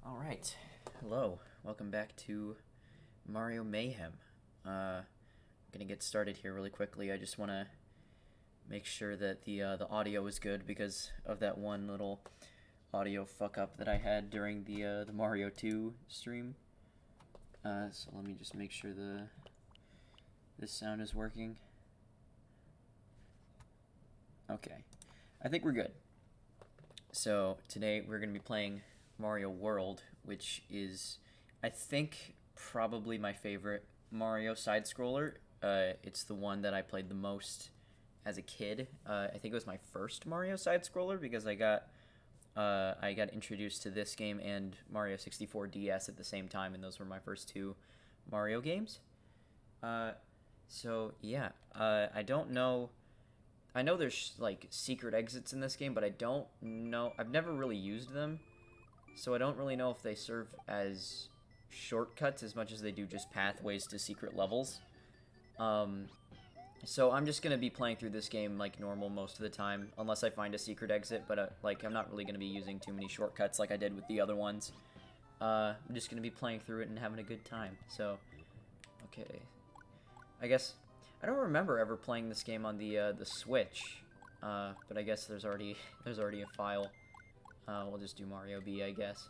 Alright, hello, welcome back to Mario Mayhem. I'm gonna get started here really quickly. I just want to make sure that the audio is good because of that one little audio fuck up that I had during the Mario 2 stream. So let me just make sure this sound is working. Okay, I think we're good. So today we're gonna be playing Mario World, which is, I think, probably my favorite Mario side-scroller. It's the one that I played the most as a kid. I think it was my first Mario side-scroller because I got introduced to this game and Mario 64 DS at the same time, and those were my first two Mario games. So yeah, I don't know. I know there's like secret exits in this game, but I don't know. I've never really used them. So I don't really know if they serve as shortcuts as much as they do just pathways to secret levels. So I'm just going to be playing through this game like normal most of the time, unless I find a secret exit, but like I'm not really going to be using too many shortcuts like I did with the other ones. I'm just going to be playing through it and having a good time. So, okay. I guess, I don't remember ever playing this game on the Switch, but I guess there's already a file. We'll just do Mario B, I guess.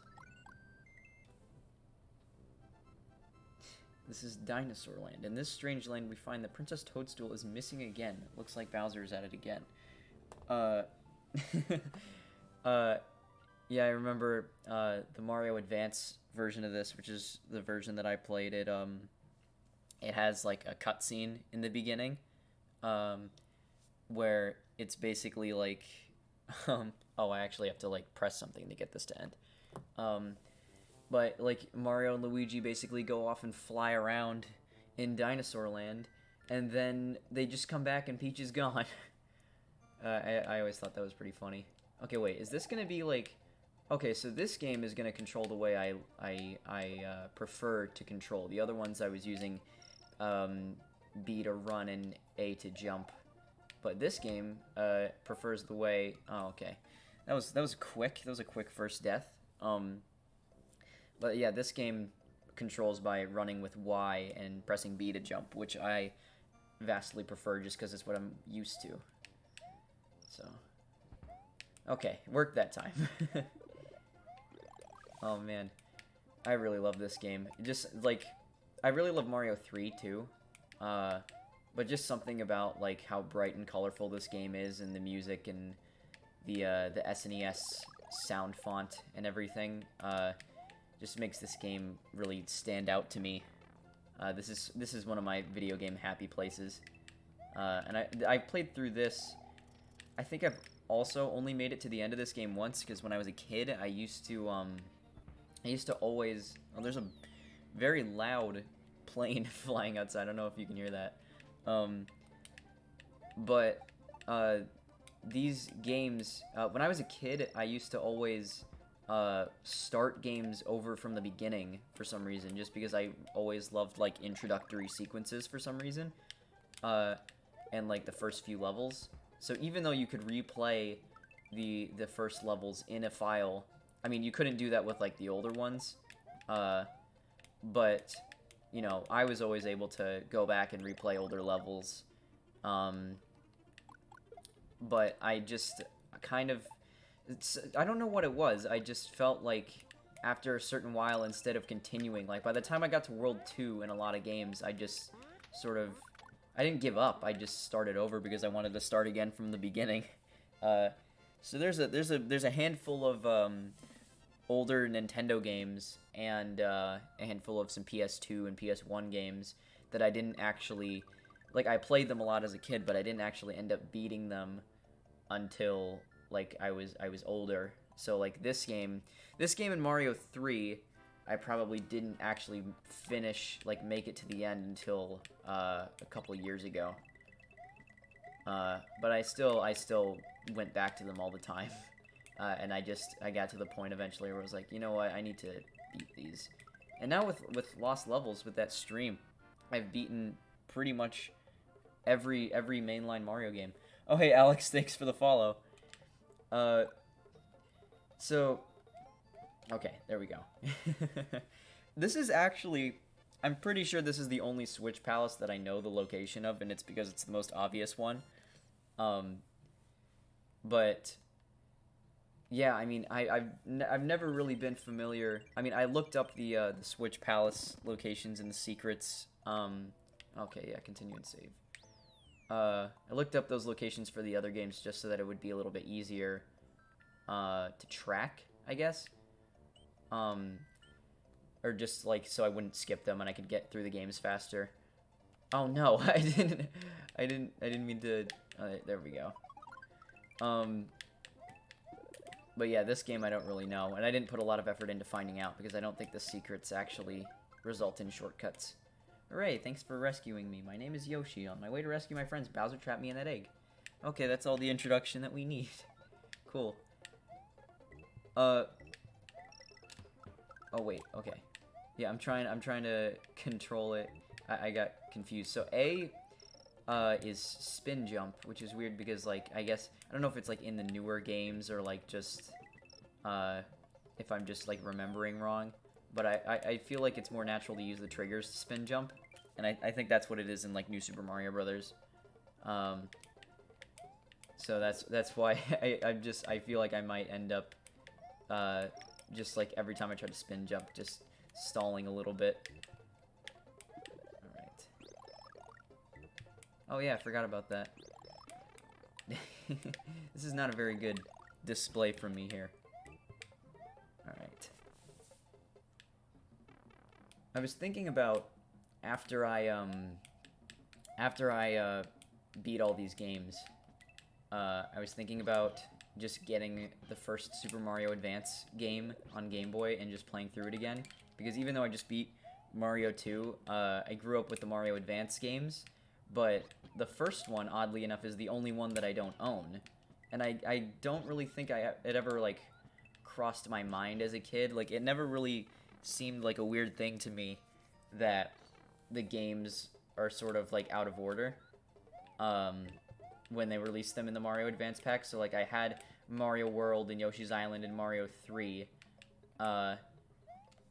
This is Dinosaur Land. In this strange land, we find that Princess Toadstool is missing again. It looks like Bowser is at it again. Yeah, I remember the Mario Advance version of this, which is the version that I played. It has like a cutscene in the beginning, where it's basically like, oh, I actually have to like press something to get this to end. But like Mario and Luigi basically go off and fly around in Dinosaur Land, and then they just come back and Peach is gone. I always thought that was pretty funny. Okay, wait, is this gonna be like? Okay, so this game is gonna control the way I prefer to control. The other ones I was using B to run and A to jump, but this game prefers the way. Oh, okay. That was quick. That was a quick first death. But yeah, this game controls by running with Y and pressing B to jump, which I vastly prefer just because it's what I'm used to. So, okay, worked that time. Oh man, I really love this game. Just like, I really love Mario 3 too. But just something about like how bright and colorful this game is, and the music and the SNES sound font and everything, just makes this game really stand out to me. This is one of my video game happy places, and I played through this. I think I've also only made it to the end of this game once, because when I was a kid, I used to always. Oh, there's a very loud plane flying outside. I don't know if you can hear that. But these games, when I was a kid, I used to always start games over from the beginning for some reason, just because I always loved like introductory sequences for some reason, and like the first few levels. So even though you could replay the first levels in a file, I mean, you couldn't do that with like the older ones, but you know, I was always able to go back and replay older levels. But I just kind of, I don't know what it was. I just felt like after a certain while, instead of continuing, like by the time I got to World 2 in a lot of games, I just sort of, I didn't give up. I just started over because I wanted to start again from the beginning. So there's a handful of older Nintendo games and a handful of some PS2 and PS1 games that I didn't actually, like, I played them a lot as a kid, but I didn't actually end up beating them until like I was older. So like this game in Mario 3, I probably didn't actually finish, like make it to the end until a couple years ago. But I still went back to them all the time. And I got to the point eventually where I was like, you know what, I need to beat these. And now with Lost Levels, with that stream, I've beaten pretty much every mainline Mario game. Oh hey Alex, thanks for the follow. So Okay, there we go. This is actually... I'm pretty sure this is the only Switch Palace that I know the location of, and it's because it's the most obvious one. But... Yeah, I mean, I've never really been familiar... I mean, I looked up the Switch Palace locations and the secrets. Okay, yeah, continue and save. I looked up those locations for the other games just so that it would be a little bit easier to track, I guess. Or just like so I wouldn't skip them and I could get through the games faster. Oh no, I didn't mean to. There we go. But yeah, this game I don't really know, and I didn't put a lot of effort into finding out because I don't think the secrets actually result in shortcuts. Hooray, thanks for rescuing me. My name is Yoshi. On my way to rescue my friends, Bowser trapped me in that egg. Okay, that's all the introduction that we need. Cool. Oh wait, okay. Yeah, I'm trying to control it. I got confused. So A is spin jump, which is weird because like I guess I don't know if it's like in the newer games or like just if I'm just like remembering wrong. But I feel like it's more natural to use the triggers to spin jump. And I think that's what it is in like New Super Mario Brothers. So that's why I feel like I might end up just like every time I try to spin jump just stalling a little bit. Alright. Oh yeah, I forgot about that. This is not a very good display from me here. Alright. I was thinking about after I beat all these games, I was thinking about just getting the first Super Mario Advance game on Game Boy and just playing through it again. Because even though I just beat Mario 2, I grew up with the Mario Advance games, but the first one, oddly enough, is the only one that I don't own. And I don't really think it ever, like, crossed my mind as a kid. Like, it never really seemed like a weird thing to me that the games are sort of, like, out of order when they released them in the Mario Advance pack. So, like, I had Mario World and Yoshi's Island and Mario 3,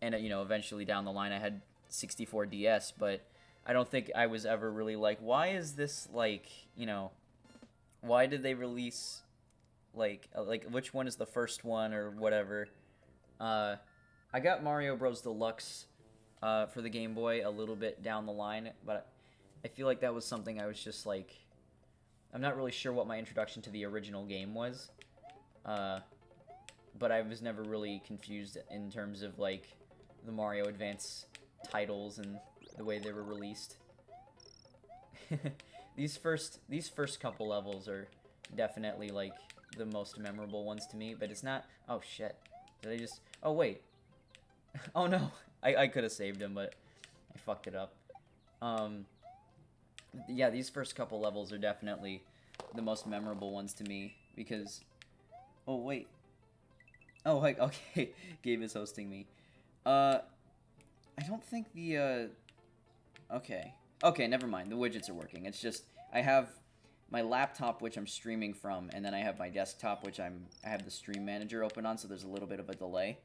and, you know, eventually down the line I had 64 DS, but I don't think I was ever really like, why is this, like, you know, why did they release, like, which one is the first one, or whatever. I got Mario Bros. Deluxe, for the Game Boy a little bit down the line, but I feel like that was something I was just, like, I'm not really sure what my introduction to the original game was, but I was never really confused in terms of, like, the Mario Advance titles and the way they were released. These first couple levels are definitely, like, the most memorable ones to me, but it's not... Oh, shit. Did I just... Oh, wait. Oh, no. I could have saved him, but I fucked it up. Yeah, these first couple levels are definitely the most memorable ones to me, because... Oh, wait. Oh, like, okay. Gabe is hosting me. I don't think the, Okay. Okay, never mind. The widgets are working. It's just, I have my laptop, which I'm streaming from, and then I have my desktop, which I have the stream manager open on, so there's a little bit of a delay.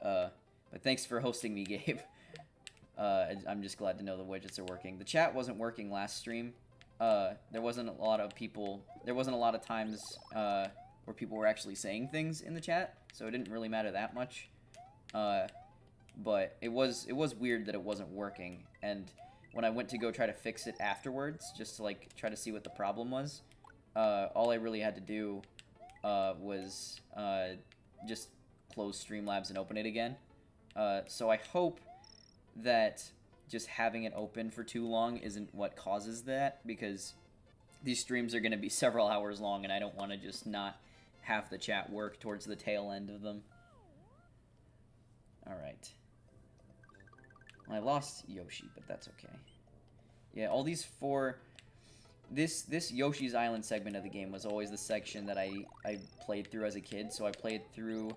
But thanks for hosting me, Gabe. I'm just glad to know the widgets are working. The chat wasn't working last stream. There wasn't a lot of people... There wasn't a lot of times, where people were actually saying things in the chat, so it didn't really matter that much. But it was weird that it wasn't working, and when I went to go try to fix it afterwards, just to, like, try to see what the problem was, all I really had to do was just close Streamlabs and open it again. So I hope that just having it open for too long isn't what causes that, because these streams are going to be several hours long, and I don't want to just not have the chat work towards the tail end of them. Alright. I lost Yoshi, but that's okay. Yeah, all these four... This Yoshi's Island segment of the game was always the section that I played through as a kid, so I played through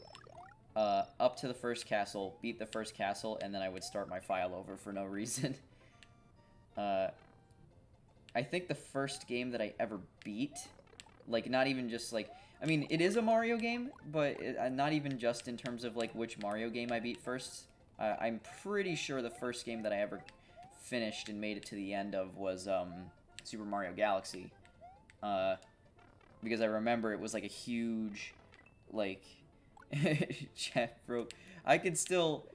up to the first castle, beat the first castle, and then I would start my file over for no reason. I think the first game that I ever beat, like, not even just, like... I mean, it is a Mario game, but not even just in terms of, like, which Mario game I beat first. I'm pretty sure the first game that I ever finished and made it to the end of was, Super Mario Galaxy. Because I remember it was, like, a huge, like... Chat broke. I can still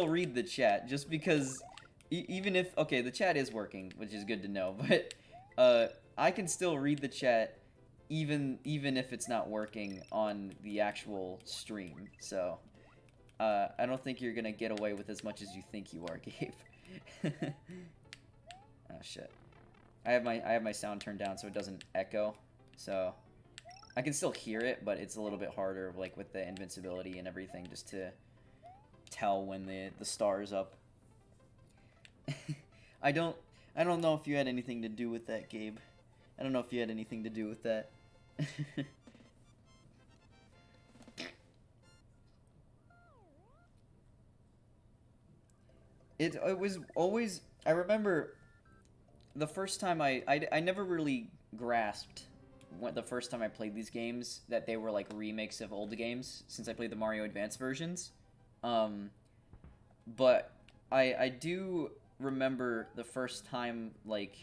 read the chat, just because... even if... Okay, the chat is working, which is good to know, but... I can still read the chat even if it's not working on the actual stream. So, I don't think you're gonna get away with as much as you think you are, Gabe. Oh shit. I have my sound turned down so it doesn't echo. So, I can still hear it, but it's a little bit harder, like with the invincibility and everything, just to tell when the star is up. I don't know if you had anything to do with that, Gabe. I don't know if you had anything to do with that. It was always... I remember the first time I never really grasped the first time I played these games that they were like remakes of old games, since I played the Mario Advance versions. But I do remember the first time, like...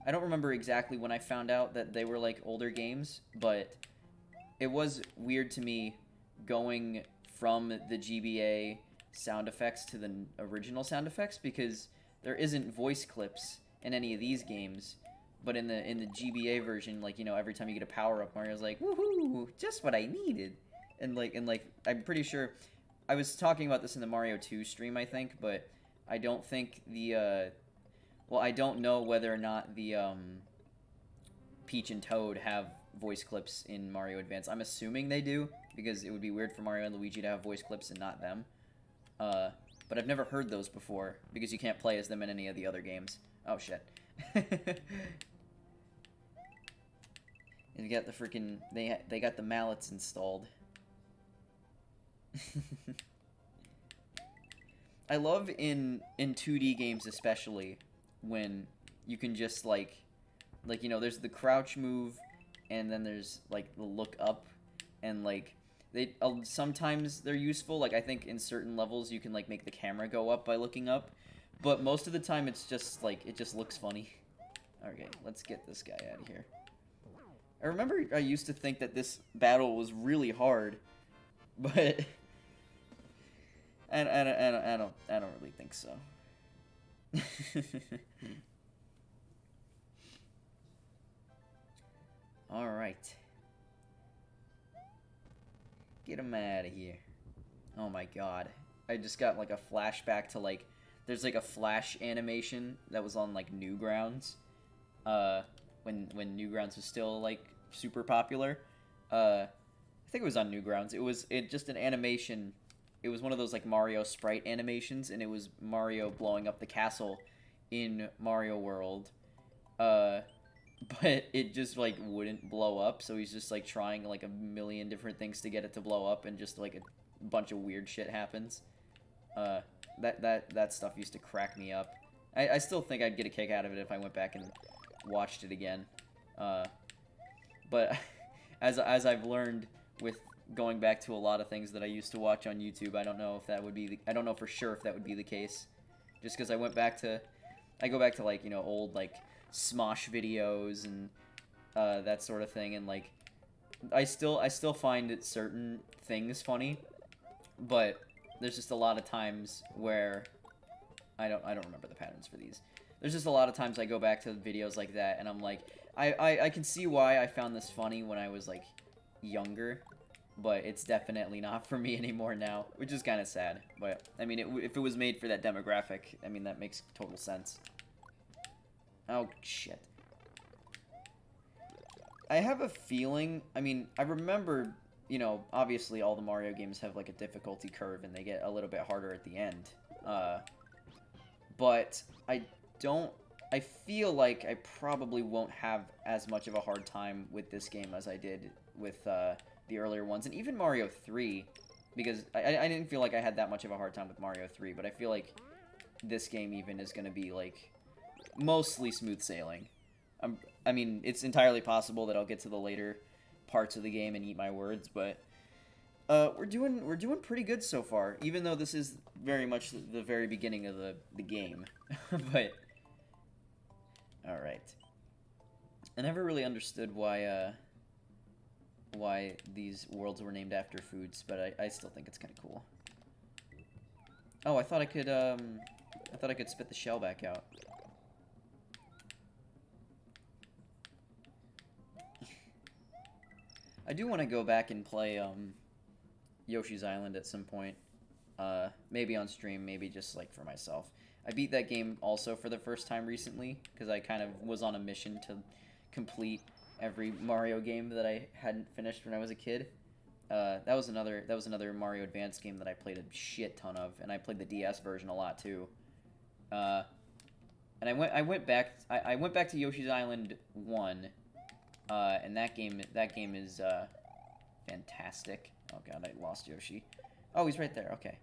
I don't remember exactly when I found out that they were, like, older games, but it was weird to me going from the GBA sound effects to the original sound effects, because there isn't voice clips in any of these games, but in the GBA version, like, you know, every time you get a power-up, Mario's like, woohoo, just what I needed. And, like, I'm pretty sure... I was talking about this in the Mario 2 stream, I think, but I don't think the, well, I don't know whether or not the, Peach and Toad have voice clips in Mario Advance. I'm assuming they do, because it would be weird for Mario and Luigi to have voice clips and not them. But I've never heard those before, because you can't play as them in any of the other games. Oh, shit. And got the freaking... They got the mallets installed. I love in 2D games especially when you can just like you know, there's the crouch move, and then there's like the look up, and like they sometimes they're useful. Like I think in certain levels you can like make the camera go up by looking up, but most of the time it's just like it just looks funny. Okay, let's get this guy out of here. I remember I used to think that this battle was really hard, but I don't really think so. All right. Get him out of here. Oh my god. I just got like a flashback to like there's like a flash animation that was on like Newgrounds. When Newgrounds was still like super popular. I think it was on Newgrounds. It was just an animation. It was one of those like Mario sprite animations, and it was Mario blowing up the castle in Mario World. But it just like wouldn't blow up, so he's just like trying like a million different things to get it to blow up, and just like a bunch of weird shit happens. That stuff used to crack me up. I still think I'd get a kick out of it if I went back and watched it again. But as I've learned with going back to a lot of things that I used to watch on YouTube, I don't know if that would be I don't know for sure if that would be the case. Just because I go back to like, you know, old like Smosh videos and that sort of thing, and like I still find it certain things funny, but there's just a lot of times where I don't remember the patterns for these. There's just a lot of times I go back to videos like that and I'm like, I can see why I found this funny when I was like younger, but it's definitely not for me anymore now, which is kind of sad. But I mean, if it was made for that demographic, I mean, that makes total sense. Oh shit. I have a feeling, I mean, I remember, you know, obviously all the Mario games have like a difficulty curve and they get a little bit harder at the end. But I feel like I probably won't have as much of a hard time with this game as I did with the earlier ones, and even Mario 3, because I didn't feel like I had that much of a hard time with Mario 3, but I feel like this game even is going to be like mostly smooth sailing. I mean, it's entirely possible that I'll get to the later parts of the game and eat my words, but we're doing pretty good so far, even though this is very much the very beginning of the game. But all right, I never really understood why these worlds were named after foods, but I still think it's kind of cool. Oh, I thought I could spit the shell back out. I do want to go back and play Yoshi's Island at some point. Maybe on stream, maybe just like for myself. I beat that game also for the first time recently because I kind of was on a mission to complete every Mario game that I hadn't finished when I was a kid. That was another Mario Advance game that I played a shit ton of, and I played the DS version a lot too. And I went back to Yoshi's Island 1, and that game is fantastic. Oh god, I lost Yoshi. Oh, he's right there. Okay.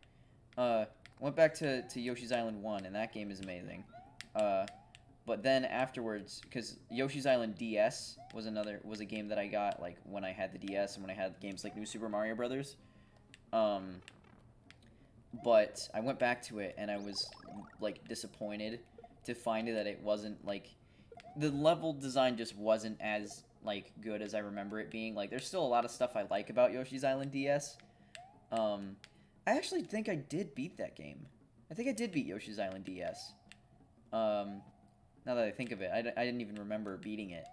Went back to Yoshi's Island 1, and that game is amazing. But then afterwards, because Yoshi's Island DS was a game that I got like when I had the DS and when I had games like New Super Mario Brothers. But I went back to it and I was like disappointed to find that it wasn't like the level design just wasn't as like good as I remember it being. Like there's still a lot of stuff I like about Yoshi's Island DS. I actually think I did beat that game. I think I did beat Yoshi's Island DS. Now that I think of it, I didn't even remember beating it.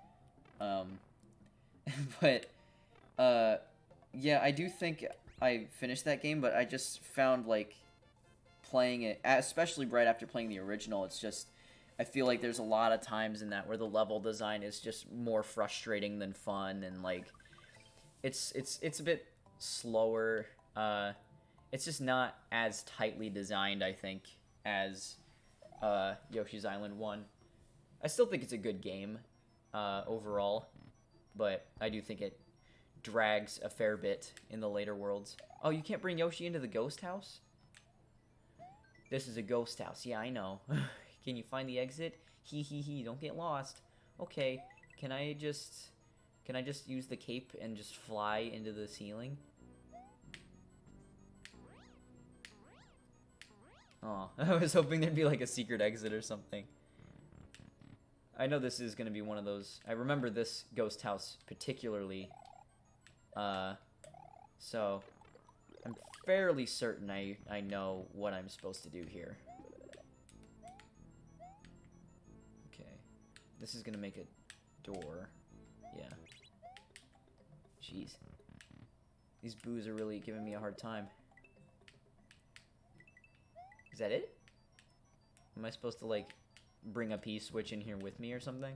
But, yeah, I do think I finished that game, but I just found, like, playing it, especially right after playing the original, it's just, I feel like there's a lot of times in that where the level design is just more frustrating than fun, and, like, it's a bit slower. It's just not as tightly designed, I think, as Yoshi's Island 1. I still think it's a good game overall, but I do think it drags a fair bit in the later worlds. Oh, you can't bring Yoshi into the ghost house? This is a ghost house. Yeah, I know. Can you find the exit? Hee, don't get lost. Okay, can I just use the cape and just fly into the ceiling? Oh, I was hoping there'd be like a secret exit or something. I know this is going to be one of those. I remember this ghost house particularly. So I'm fairly certain I know what I'm supposed to do here. Okay. This is going to make a door. Yeah. Jeez. These boos are really giving me a hard time. Is that it? Am I supposed to, like, bring a P-switch in here with me or something?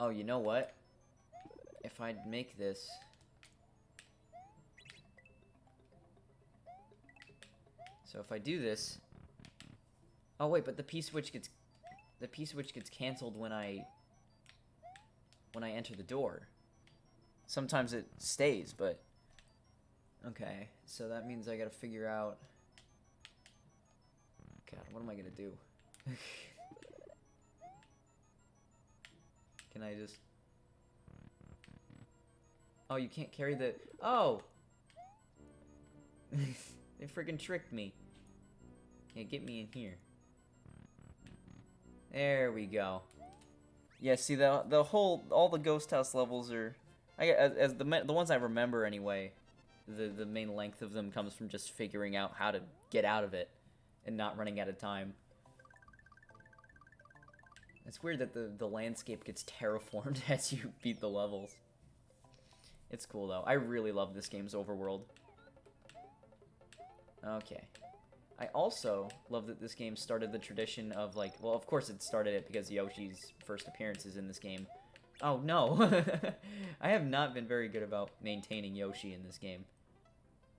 Oh, you know what? If I'd make this... So if I do this... Oh, wait, but the P-switch gets... The P-switch gets canceled when I enter the door. Sometimes it stays, but... Okay, so that means I gotta figure out... God, what am I gonna do? Can I just... Oh, you can't carry the... Oh! They freaking tricked me. Yeah, get me in here. There we go. Yeah, see, all the ghost house levels are... as the ones I remember anyway, the main length of them comes from just figuring out how to get out of it and not running out of time. It's weird that the landscape gets terraformed as you beat the levels. It's cool though. I really love this game's overworld. Okay. I also love that this game started the tradition of, like, well, of course it started it because Yoshi's first appearance is in this game. Oh, no. I have not been very good about maintaining Yoshi in this game.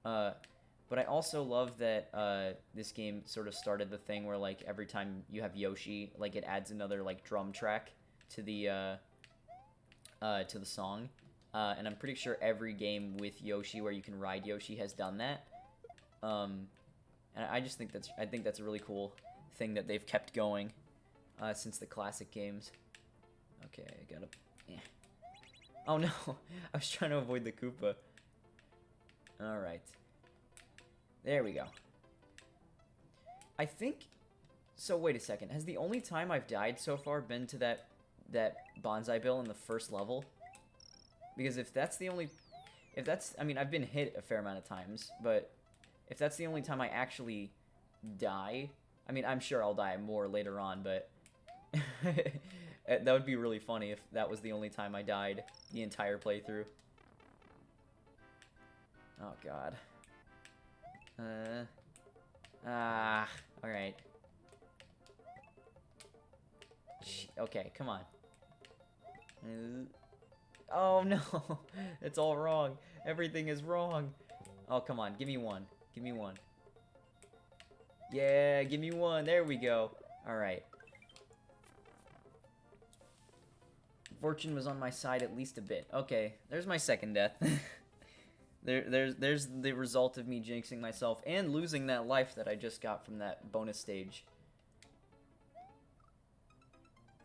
But I also love that this game sort of started the thing where, like, every time you have Yoshi, like, it adds another, like, drum track to the song. And I'm pretty sure every game with Yoshi where you can ride Yoshi has done that. And I just think that's a really cool thing that they've kept going. since the classic games. Okay, I gotta... Eh. Oh no! I was trying to avoid the Koopa. Alright. There we go. I think... So, wait a second. Has the only time I've died so far been to that bonsai bill in the first level? Because if that's the only... If that's... I mean, I've been hit a fair amount of times, but if that's the only time I actually die... I mean, I'm sure I'll die more later on, but... that would be really funny if that was the only time I died the entire playthrough. Oh, God. Alright. Okay, come on. Oh, no. It's all wrong. Everything is wrong. Oh, come on. Give me one. Give me one. Yeah, give me one. There we go. Alright. Fortune was on my side at least a bit. Okay, there's my second death. There's the result of me jinxing myself and losing that life that I just got from that bonus stage.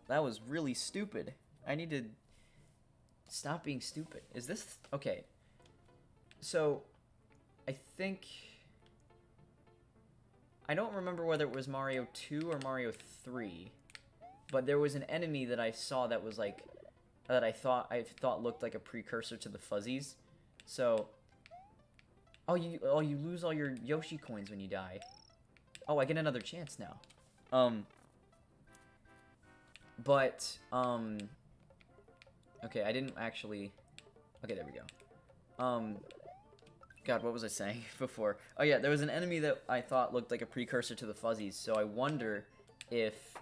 That was really stupid. I need to stop being stupid. Is this... Okay. So, I think... I don't remember whether it was Mario 2 or Mario 3, but there was an enemy that I saw that was like... that I thought looked like a precursor to the fuzzies. So... Oh, you lose all your Yoshi coins when you die. Oh, I get another chance now. Okay, I didn't actually... Okay, there we go. God, what was I saying before? Oh yeah, there was an enemy that I thought looked like a precursor to the fuzzies, so I wonder if,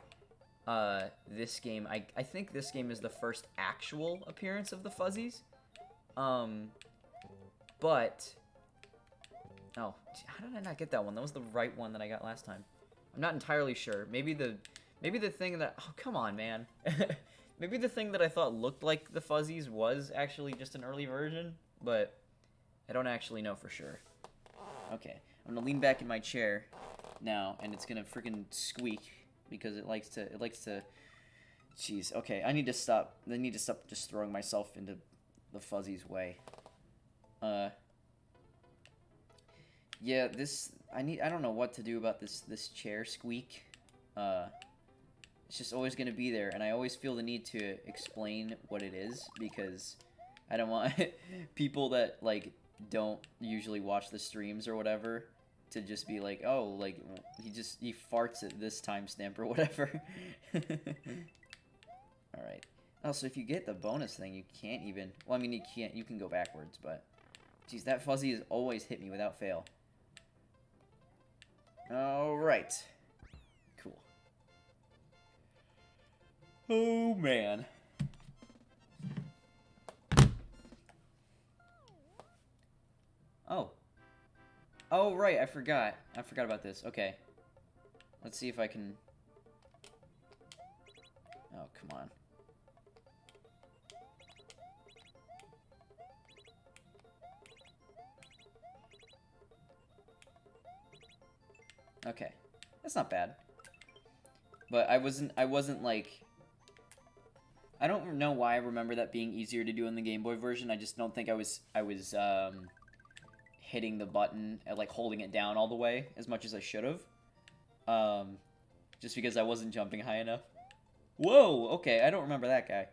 this game... I think this game is the first actual appearance of the fuzzies. But... Oh, how did I not get that one? That was the right one that I got last time. I'm not entirely sure. Maybe the thing that... Oh, come on, man. Maybe the thing that I thought looked like the fuzzies was actually just an early version, but I don't actually know for sure. Okay, I'm gonna lean back in my chair now, and it's gonna freaking squeak because it likes to... Jeez, okay, I need to stop just throwing myself into the fuzzies' way. Yeah, I don't know what to do about this chair squeak. It's just always gonna be there, and I always feel the need to explain what it is, because I don't want people that, like, don't usually watch the streams or whatever to just be like, oh, like, he farts at this timestamp or whatever. Alright. Also, if you get the bonus thing, you can't even... Well, I mean, you can go backwards, but... Jeez, that fuzzy has always hit me without fail. Alright. Cool. Oh, man. Oh. Oh, right, I forgot. I forgot about this. Okay. Let's see if I can... Oh, come on. Okay. That's not bad. But I wasn't like... I don't know why I remember that being easier to do in the Game Boy version. I just don't think I was hitting the button, like holding it down all the way as much as I should have. Just because I wasn't jumping high enough. Whoa! Okay, I don't remember that guy.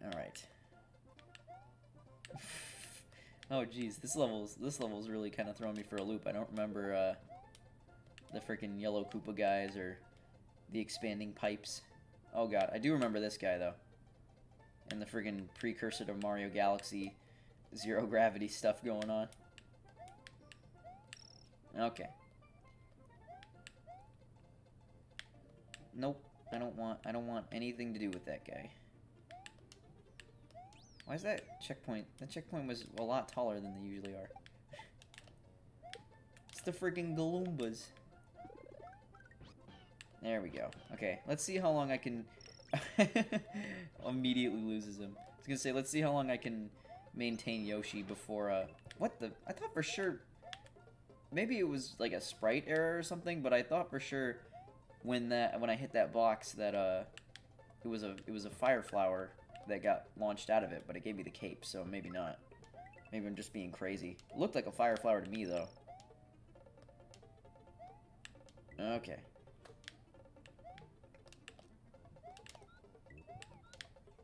Alright. Oh jeez, this level's really kind of throwing me for a loop. I don't remember the freaking yellow Koopa guys or the expanding pipes. Oh god, I do remember this guy though. And the freaking precursor to Mario Galaxy zero gravity stuff going on. Okay. Nope, I don't want anything to do with that guy. Why is that checkpoint? That checkpoint was a lot taller than they usually are. It's the freaking Galoombas. There we go. Okay, let's see how long I can... Immediately loses him. I was gonna say, let's see how long I can maintain Yoshi before, What the... I thought for sure... Maybe it was like a sprite error or something, but I thought for sure when I hit that box that it was a fire flower that got launched out of it, but it gave me the cape, so maybe not. Maybe I'm just being crazy. It looked like a fire flower to me though. Okay.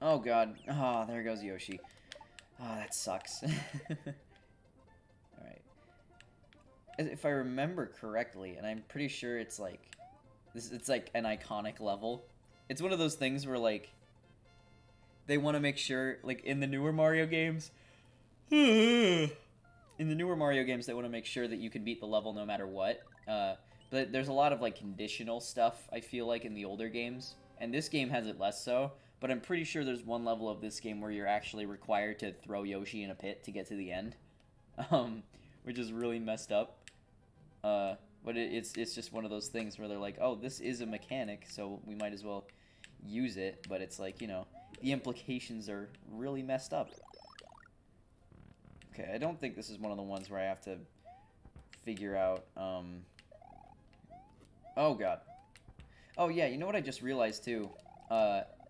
Oh god. Oh, there goes Yoshi. Oh, that sucks. Alright. If I remember correctly, and I'm pretty sure it's like it's like an iconic level. It's one of those things where like they want to make sure, like in the newer Mario games, they want to make sure that you can beat the level no matter what. But there's a lot of like conditional stuff, I feel like, in the older games, and this game has it less so. But I'm pretty sure there's one level of this game where you're actually required to throw Yoshi in a pit to get to the end, which is really messed up. But it's just one of those things where they're like, oh, this is a mechanic, so we might as well use it. But it's like, you know, the implications are really messed up. Okay, I don't think this is one of the ones where I have to figure out, oh god. Oh yeah, you know what I just realized too?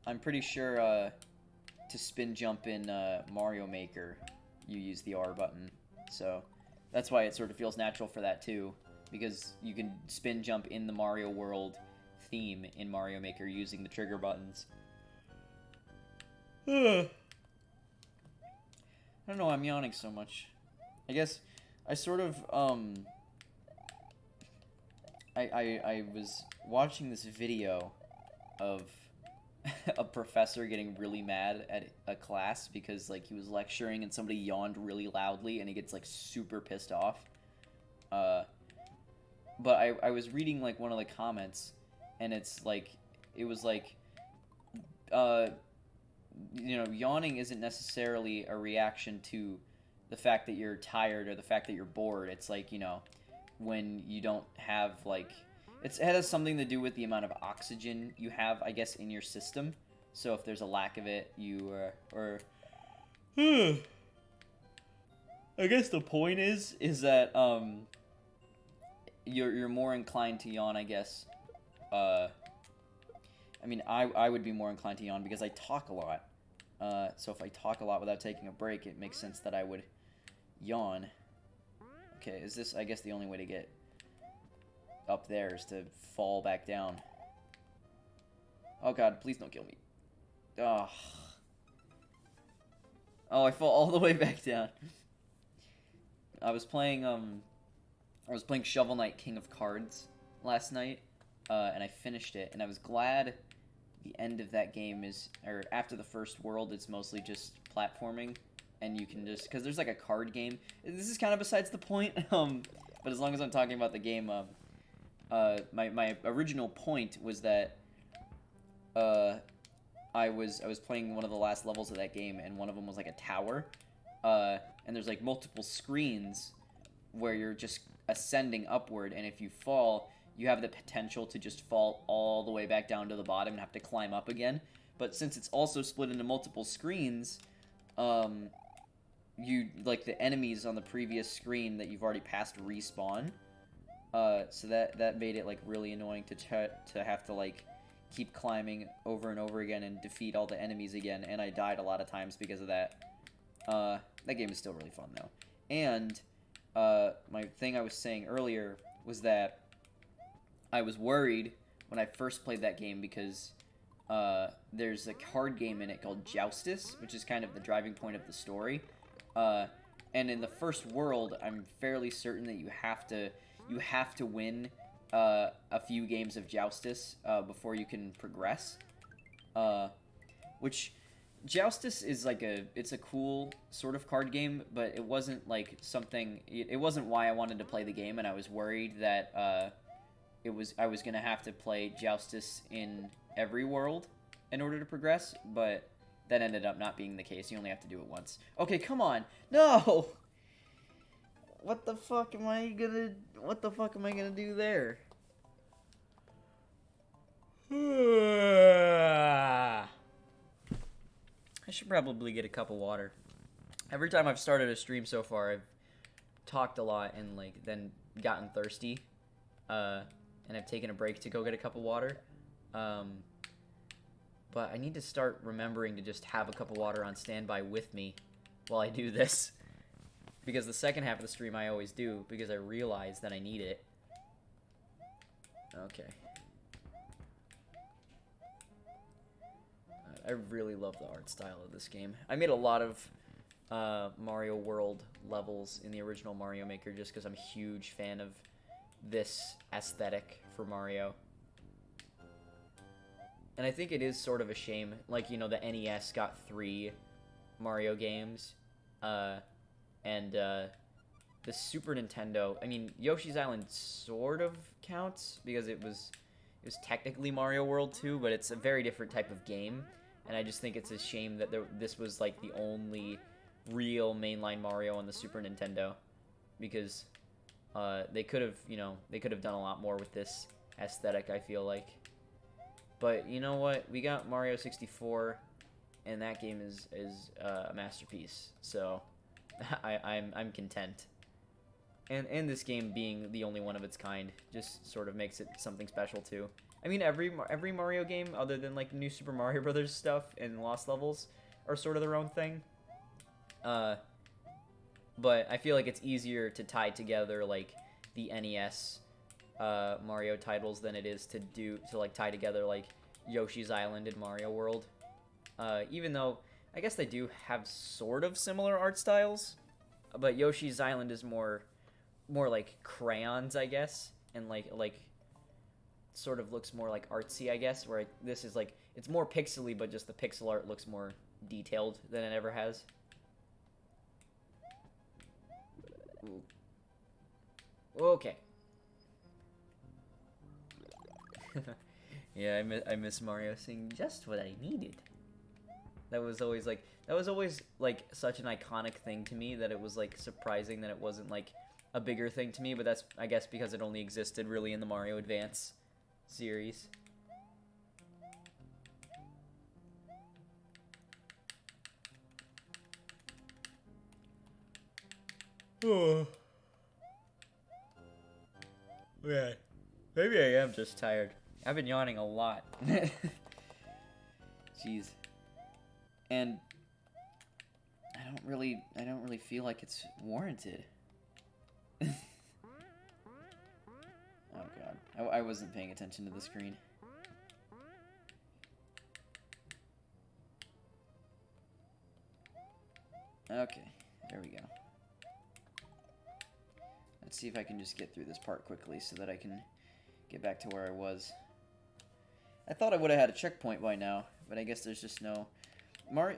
I'm pretty sure, to spin jump in, Mario Maker, you use the R button. So, that's why it sort of feels natural for that too. Because you can spin jump in the Mario World theme in Mario Maker using the trigger buttons. I don't know, I'm yawning so much. I guess I sort of, I was watching this video of a professor getting really mad at a class because, like, he was lecturing and somebody yawned really loudly and he gets, like, super pissed off. But I was reading, like, one of the comments, and it's, like, it was, like, you know, yawning isn't necessarily a reaction to the fact that you're tired or the fact that you're bored. It's, like, you know, when you don't have, like, it has something to do with the amount of oxygen you have, I guess, in your system. So if there's a lack of it, you, I guess the point is that, you're more inclined to yawn, I guess. I mean, I would be more inclined to yawn because I talk a lot. So if I talk a lot without taking a break, it makes sense that I would yawn. Okay, is this, I guess, the only way to get up there is to fall back down. Oh god, please don't kill me. Oh. Oh, I fall all the way back down. I was playing Shovel Knight King of Cards last night, and I finished it, and I was glad the end of that game is, or after the first world, it's mostly just platforming, and you can just, because there's like a card game. This is kind of besides the point, but as long as I'm talking about the game, my original point was that I was playing one of the last levels of that game, and one of them was like a tower, and there's like multiple screens where you're just ascending upward, and if you fall, you have the potential to just fall all the way back down to the bottom and have to climb up again. But since it's also split into multiple screens, you, like, the enemies on the previous screen that you've already passed respawn. So that made it, like, really annoying to have to, like, keep climbing over and over again and defeat all the enemies again, and I died a lot of times because of that. That game is still really fun, though. And, my thing I was saying earlier was that I was worried when I first played that game because, there's a card game in it called Joustus, which is kind of the driving point of the story. And in the first world, I'm fairly certain that you have to win a few games of Joustus before you can progress. Which Joustus is like it's a cool sort of card game, but it wasn't like something. It wasn't why I wanted to play the game, and I was worried that I was gonna have to play Joustus in every world in order to progress, but that ended up not being the case. You only have to do it once. Okay, come on. No! What the fuck am I gonna do there? I should probably get a cup of water. Every time I've started a stream so far, I've talked a lot and, like, then gotten thirsty. And and I've taken a break to go get a cup of water. But I need to start remembering to just have a cup of water on standby with me while I do this. Because the second half of the stream I always do, because I realize that I need it. Okay. I really love the art style of this game. I made a lot of Mario World levels in the original Mario Maker just because I'm a huge fan of this aesthetic for Mario. And I think it is sort of a shame, like, you know, the NES got 3 Mario games, and the Super Nintendo, I mean, Yoshi's Island sort of counts, because it was technically Mario World 2, but it's a very different type of game, and I just think it's a shame that this was, like, the only real mainline Mario on the Super Nintendo, because they could have, you know, they could have done a lot more with this aesthetic, I feel like. But you know what? We got Mario 64, and that game is a masterpiece. So I'm content. And this game being the only one of its kind just sort of makes it something special too. I mean, every Mario game other than like New Super Mario Brothers stuff and Lost Levels are sort of their own thing. But I feel like it's easier to tie together like the NES Mario titles than it is to like tie together like Yoshi's Island and Mario World. Even though I guess they do have sort of similar art styles, but Yoshi's Island is more like crayons, I guess, and like sort of looks more like artsy, I guess, where this is like it's more pixely, but just the pixel art looks more detailed than it ever has. Okay. Yeah, I miss Mario saying just what I needed. That was always like such an iconic thing to me that it was like surprising that it wasn't like a bigger thing to me, but that's I guess because it only existed really in the Mario Advance series. Oh. Yeah. Maybe I am just tired. I've been yawning a lot. Jeez. And I don't really feel like it's warranted. Oh god. I wasn't paying attention to the screen. Okay, there we go. Let's see if I can just get through this part quickly so that I can get back to where I was. I thought I would have had a checkpoint by now, but I guess there's just no...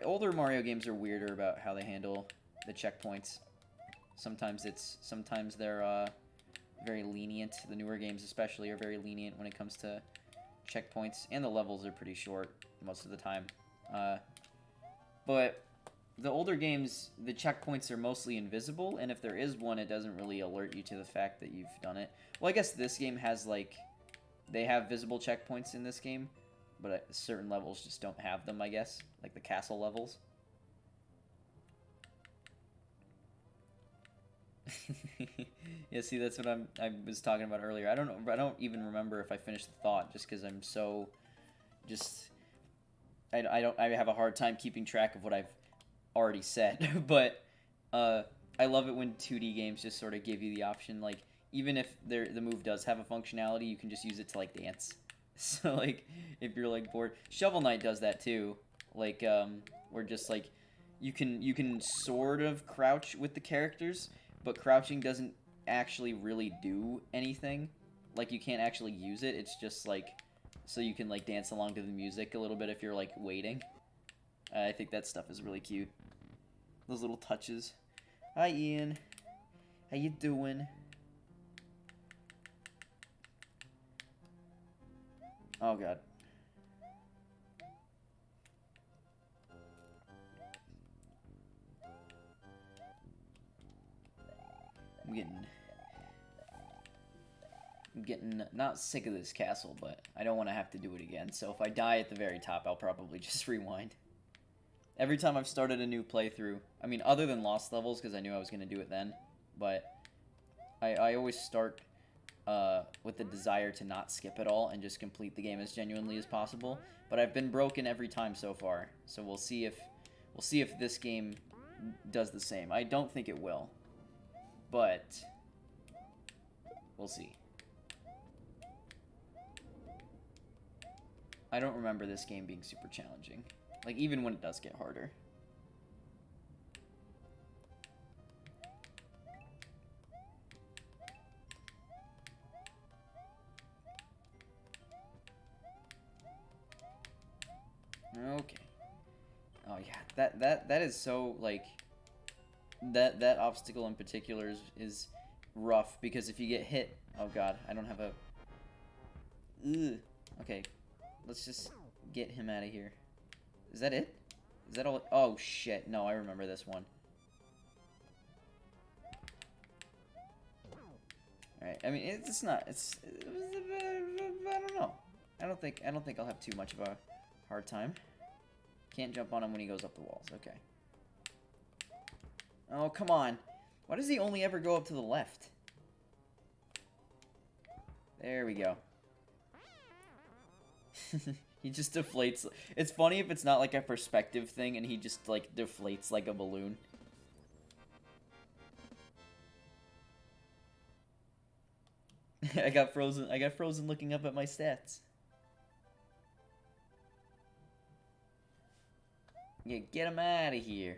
Older Mario games are weirder about how they handle the checkpoints. Sometimes they're very lenient. The newer games especially are very lenient when it comes to checkpoints, and the levels are pretty short most of the time. But the older games, the checkpoints are mostly invisible, and if there is one, it doesn't really alert you to the fact that you've done it. Well, I guess this game has, like... They have visible checkpoints in this game, but certain levels just don't have them, I guess. Like the castle levels. Yeah, see, that's what I was talking about earlier. I don't even remember if I finished the thought, just because I'm so... I have a hard time keeping track of what I've already said. But I love it when 2D games just sort of give you the option, like, even if the move does have a functionality, you can just use it to, like, dance. So, like, if you're, like, bored... Shovel Knight does that, too. Like, where just, like, you can sort of crouch with the characters, but crouching doesn't actually really do anything. Like, you can't actually use it. It's just, like, so you can, like, dance along to the music a little bit if you're, like, waiting. I think that stuff is really cute. Those little touches. Hi, Ian. How you doing? Oh, God. I'm getting not sick of this castle, but I don't want to have to do it again. So if I die at the very top, I'll probably just rewind. Every time I've started a new playthrough, I mean, other than Lost Levels, because I knew I was going to do it then, but I always start with the desire to not skip it all and just complete the game as genuinely as possible. But I've been broken every time so far, so we'll see if this game does the same. I don't think it will, but we'll see. I don't remember this game being super challenging, like even when it does get harder. Okay. Oh yeah, that is so like that obstacle in particular is rough because if you get hit, oh god, I don't have a. Ugh. Okay, let's just get him out of here. Is that it? Is that all? Oh shit! No, I remember this one. All right. I mean, it's not. I don't know. I don't think I'll have too much of a hard time. Can't jump on him when he goes up the walls. Okay. Oh, come on. Why does he only ever go up to the left? There we go. He just deflates. It's funny if it's not like a perspective thing and he just like deflates like a balloon. I got frozen looking up at my stats. Yeah, get him out of here.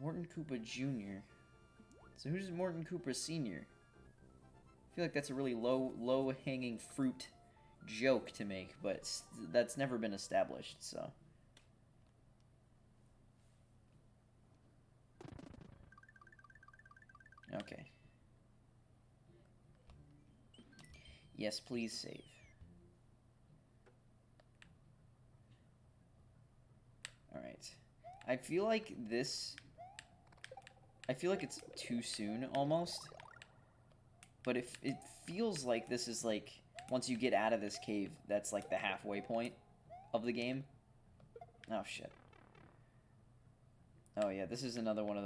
Morton Koopa Jr. So who's Morton Koopa Sr.? I feel like that's a really low-hanging fruit joke to make, but that's never been established, so. Okay. Yes, please save. Alright. I feel like it's too soon, almost. But if it feels like this is, like, once you get out of this cave, that's, like, the halfway point of the game. Oh, shit. Oh, yeah, this is another one of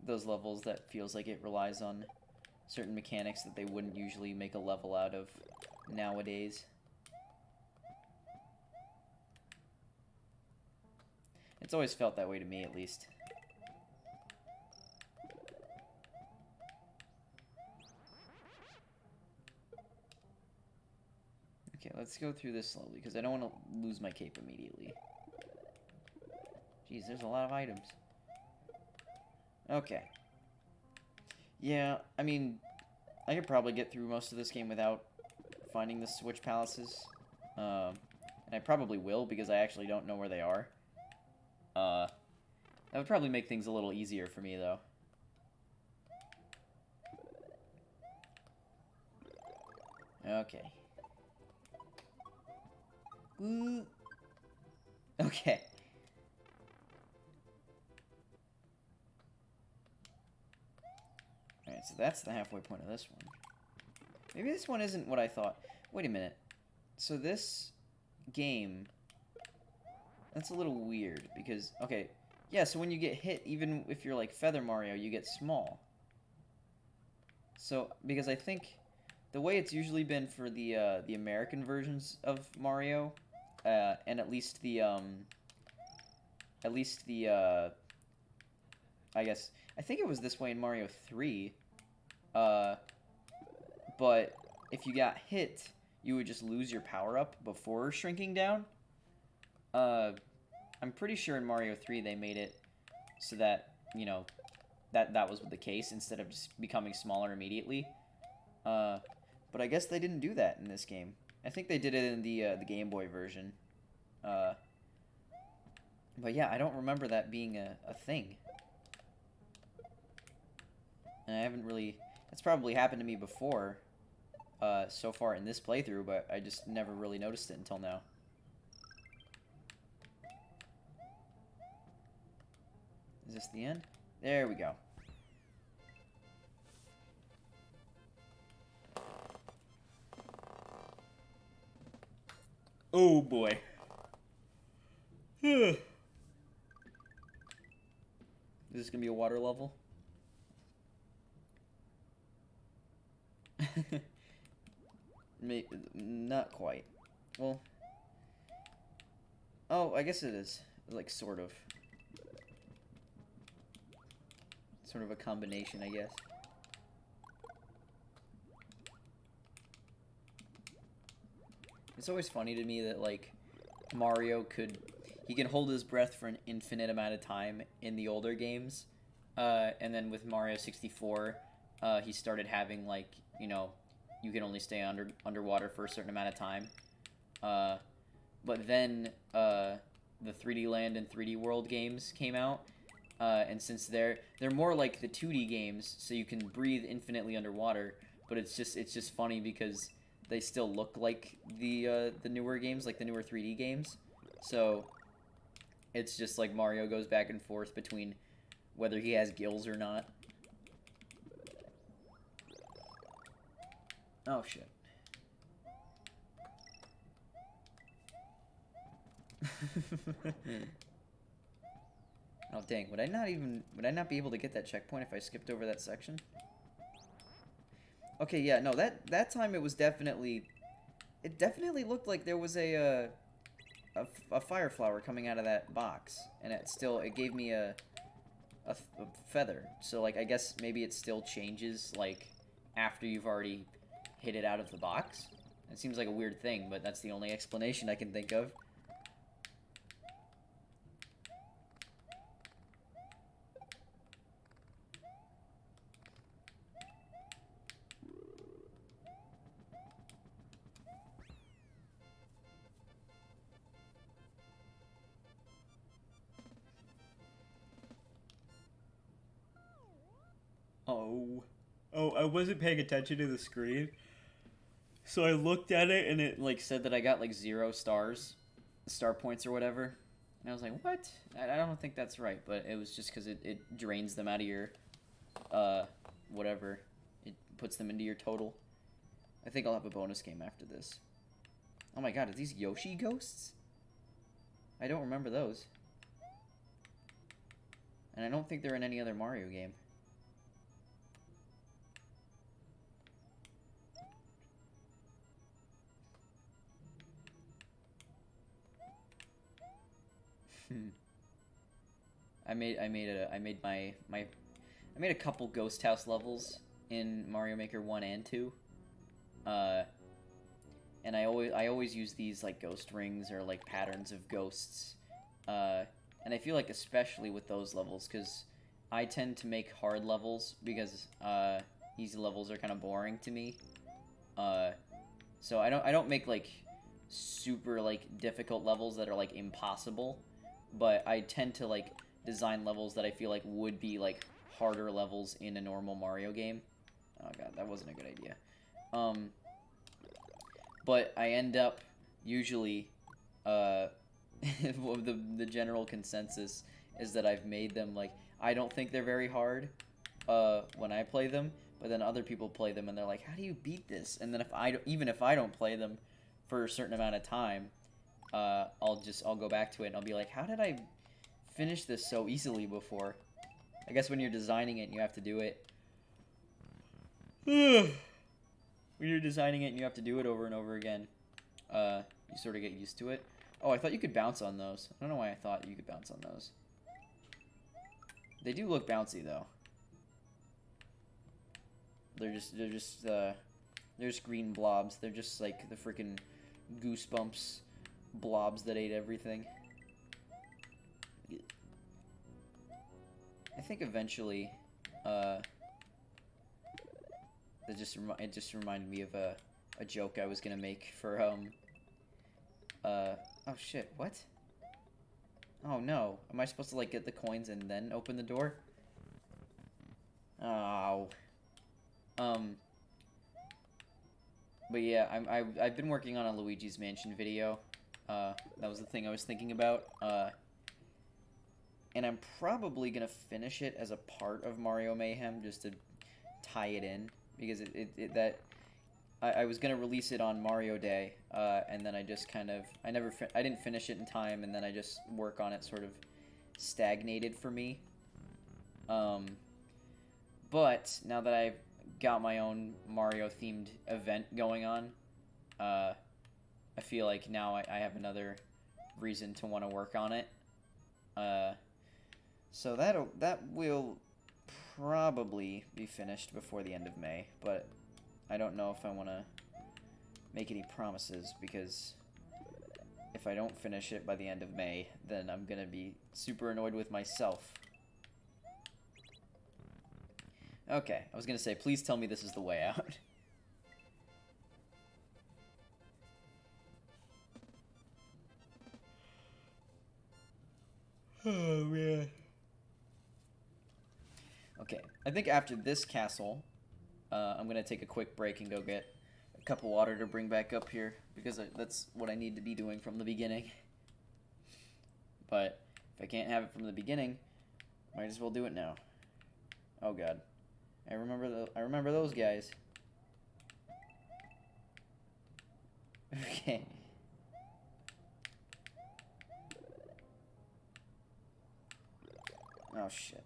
those levels that feels like it relies on certain mechanics that they wouldn't usually make a level out of nowadays. It's always felt that way to me, at least. Okay, let's go through this slowly, because I don't want to lose my cape immediately. Jeez, there's a lot of items. Okay. Yeah, I mean, I could probably get through most of this game without finding the Switch Palaces. And I probably will, because I actually don't know where they are. That would probably make things a little easier for me, though. Okay. Ooh. Okay. Alright, so that's the halfway point of this one. Maybe this one isn't what I thought. Wait a minute. So this game... That's a little weird, because... Okay, yeah, so when you get hit, even if you're like Feather Mario, you get small. So, because I think... The way it's usually been for the American versions of Mario... and at least the, I guess, I think it was this way in Mario 3, but if you got hit, you would just lose your power-up before shrinking down. I'm pretty sure in Mario 3 they made it so that, you know, that was the case instead of just becoming smaller immediately. But I guess they didn't do that in this game. I think they did it in the Game Boy version. But yeah, I don't remember that being a thing. And I haven't really... That's probably happened to me before, so far in this playthrough, but I just never really noticed it until now. Is this the end? There we go. Oh boy. Is this gonna be a water level? Not quite. Well, oh, I guess it is. Like, sort of. Sort of a combination, I guess. It's always funny to me that, like, Mario he can hold his breath for an infinite amount of time in the older games. And then with Mario 64, he started having, like, you know, you can only stay underwater for a certain amount of time. But then the 3D Land and 3D World games came out. And since they're more like the 2D games, so you can breathe infinitely underwater, but it's just funny because they still look like the newer games, like the newer 3D games. So it's just like Mario goes back and forth between whether he has gills or not. Oh shit. Oh dang, would I not be able to get that checkpoint if I skipped over that section? Okay, yeah, no, that time it definitely looked like there was a fire flower coming out of that box, and it gave me a feather. So like I guess maybe it still changes like after you've already hit it out of the box. It seems like a weird thing, but that's the only explanation I can think of. Oh, I wasn't paying attention to the screen. So I looked at it and it like said that I got like 0 star points or whatever. And I was like, what? I don't think that's right, but it was just because it drains them out of your, whatever. It puts them into your total. I think I'll have a bonus game after this. Oh my god, are these Yoshi ghosts? I don't remember those. And I don't think they're in any other Mario game. I made a couple ghost house levels in Mario Maker 1 and 2. And I always use these like ghost rings or like patterns of ghosts. And I feel like especially with those levels, because I tend to make hard levels because easy levels are kind of boring to me. So I don't make like super like difficult levels that are like impossible, but I tend to like design levels that I feel like would be like harder levels in a normal Mario game. Oh god, that wasn't a good idea. But I end up usually the general consensus is that I've made them like I don't think they're very hard when I play them, but then other people play them and they're like, how do you beat this? And then even if I don't play them for a certain amount of time, I'll go back to it and I'll be like, how did I finish this so easily before? I guess when you're designing it, you have to do it. When you're designing it and you have to do it over and over again, you sort of get used to it. Oh, I thought you could bounce on those. I don't know why I thought you could bounce on those. They do look bouncy though. They're just green blobs. They're just like the freaking Goosebumps blobs that ate everything. I think eventually, it just reminded me of a joke I was gonna make for oh shit, what? Oh no, am I supposed to like get the coins and then open the door? Oh. But yeah, I've been working on a Luigi's Mansion video. That was the thing I was thinking about. And I'm probably gonna finish it as a part of Mario Mayhem just to tie it in, because I was gonna release it on Mario Day, and then I just kind of I didn't finish it in time, and then I just work on it sort of stagnated for me. But now that I've got my own Mario-themed event going on, I feel like now I have another reason to want to work on it. So that will probably be finished before the end of May, but I don't know if I want to make any promises, because if I don't finish it by the end of May, then I'm gonna be super annoyed with myself. Okay, I was gonna say, please tell me this is the way out. Oh, man. Okay, I think after this castle, I'm gonna take a quick break and go get a cup of water to bring back up here, because that's what I need to be doing from the beginning. But if I can't have it from the beginning, might as well do it now. Oh god, I remember those guys. Okay. Oh shit.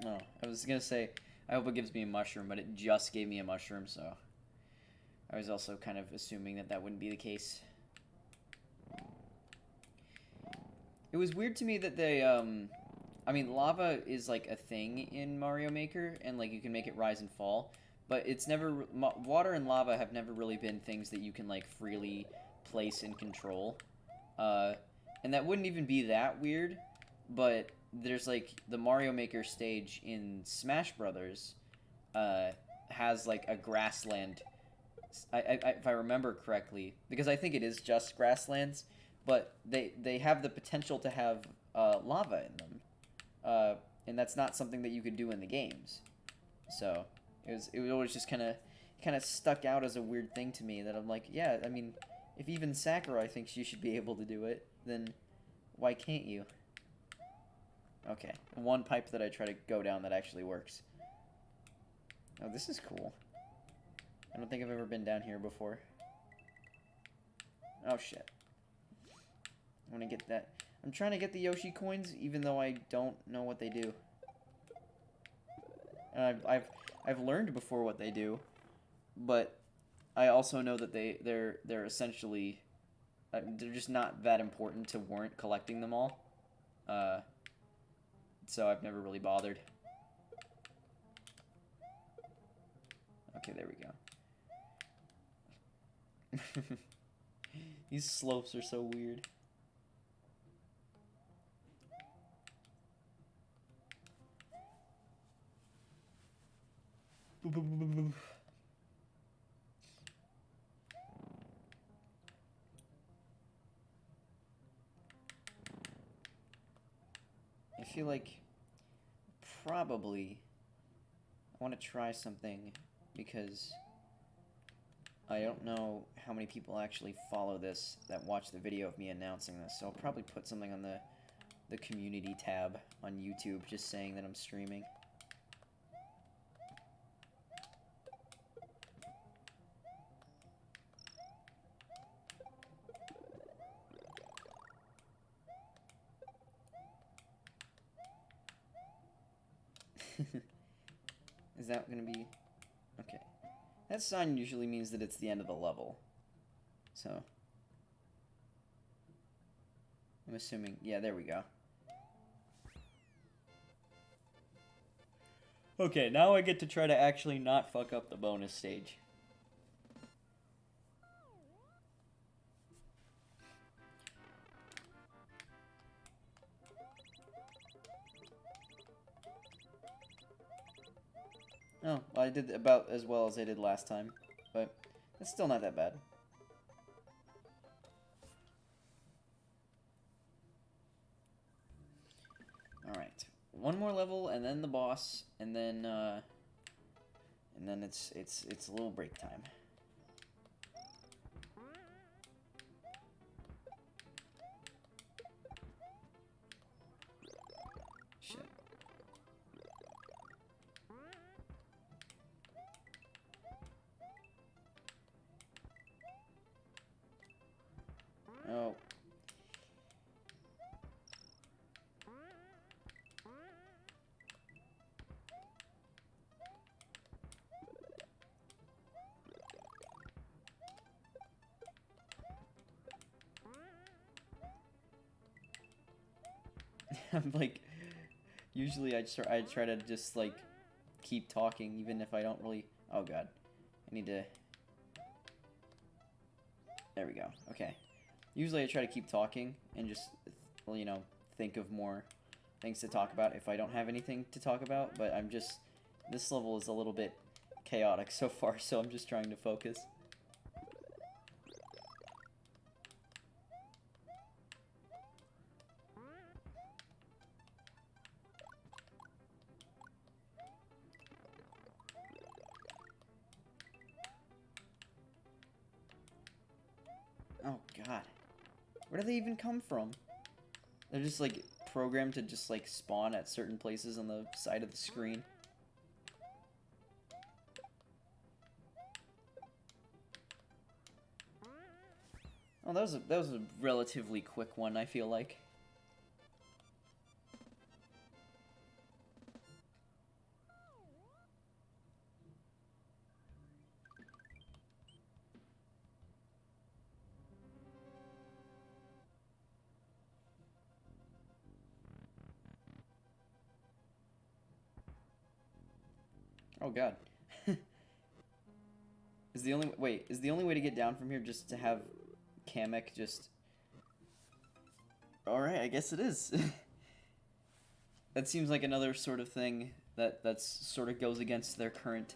No, I was gonna say, I hope it gives me a mushroom, but it just gave me a mushroom, so I was also kind of assuming that that wouldn't be the case. It was weird to me that they, I mean, lava is, like, a thing in Mario Maker, and, like, you can make it rise and fall, but it's never, water and lava have never really been things that you can, like, freely place and control. And that wouldn't even be that weird, but there's, like, the Mario Maker stage in Smash Brothers, has, like, a grassland, if I remember correctly, because I think it is just grasslands, but they have the potential to have, lava in them. And that's not something that you could do in the games. So, it was always just kind of stuck out as a weird thing to me, that I'm like, yeah, I mean, if even Sakurai thinks you should be able to do it, then why can't you? Okay, one pipe that I try to go down that actually works. Oh, this is cool. I don't think I've ever been down here before. Oh, shit. I want to get that. I'm trying to get the Yoshi coins, even though I don't know what they do. And I've learned before what they do, but I also know that they're essentially they're just not that important to warrant collecting them all. So I've never really bothered. Okay, there we go. These slopes are so weird. I feel like probably I want to try something, because I don't know how many people actually follow this that watch the video of me announcing this, so I'll probably put something on the community tab on YouTube just saying that I'm streaming. Is that gonna be... Okay. That sign usually means that it's the end of the level. So... I'm assuming... Yeah, there we go. Okay, now I get to try to actually not fuck up the bonus stage. Oh, well, I did about as well as I did last time, but it's still not that bad. Alright, one more level, and then the boss, and then it's a little break time. Shit. Oh. I'm like, usually I try to just like keep talking even if I don't really. Oh god, I need to. There we go. Okay. Usually I try to keep talking and just, well, you know, think of more things to talk about if I don't have anything to talk about, but I'm just, this level is a little bit chaotic so far, so I'm just trying to focus. Oh god. Where do they even come from? They're just like programmed to just like spawn at certain places on the side of the screen. Oh, that was a relatively quick one, I feel like. Oh god. Is the only way to get down from here just to have Kamek just... Alright, I guess it is. That seems like another sort of thing that sort of goes against their current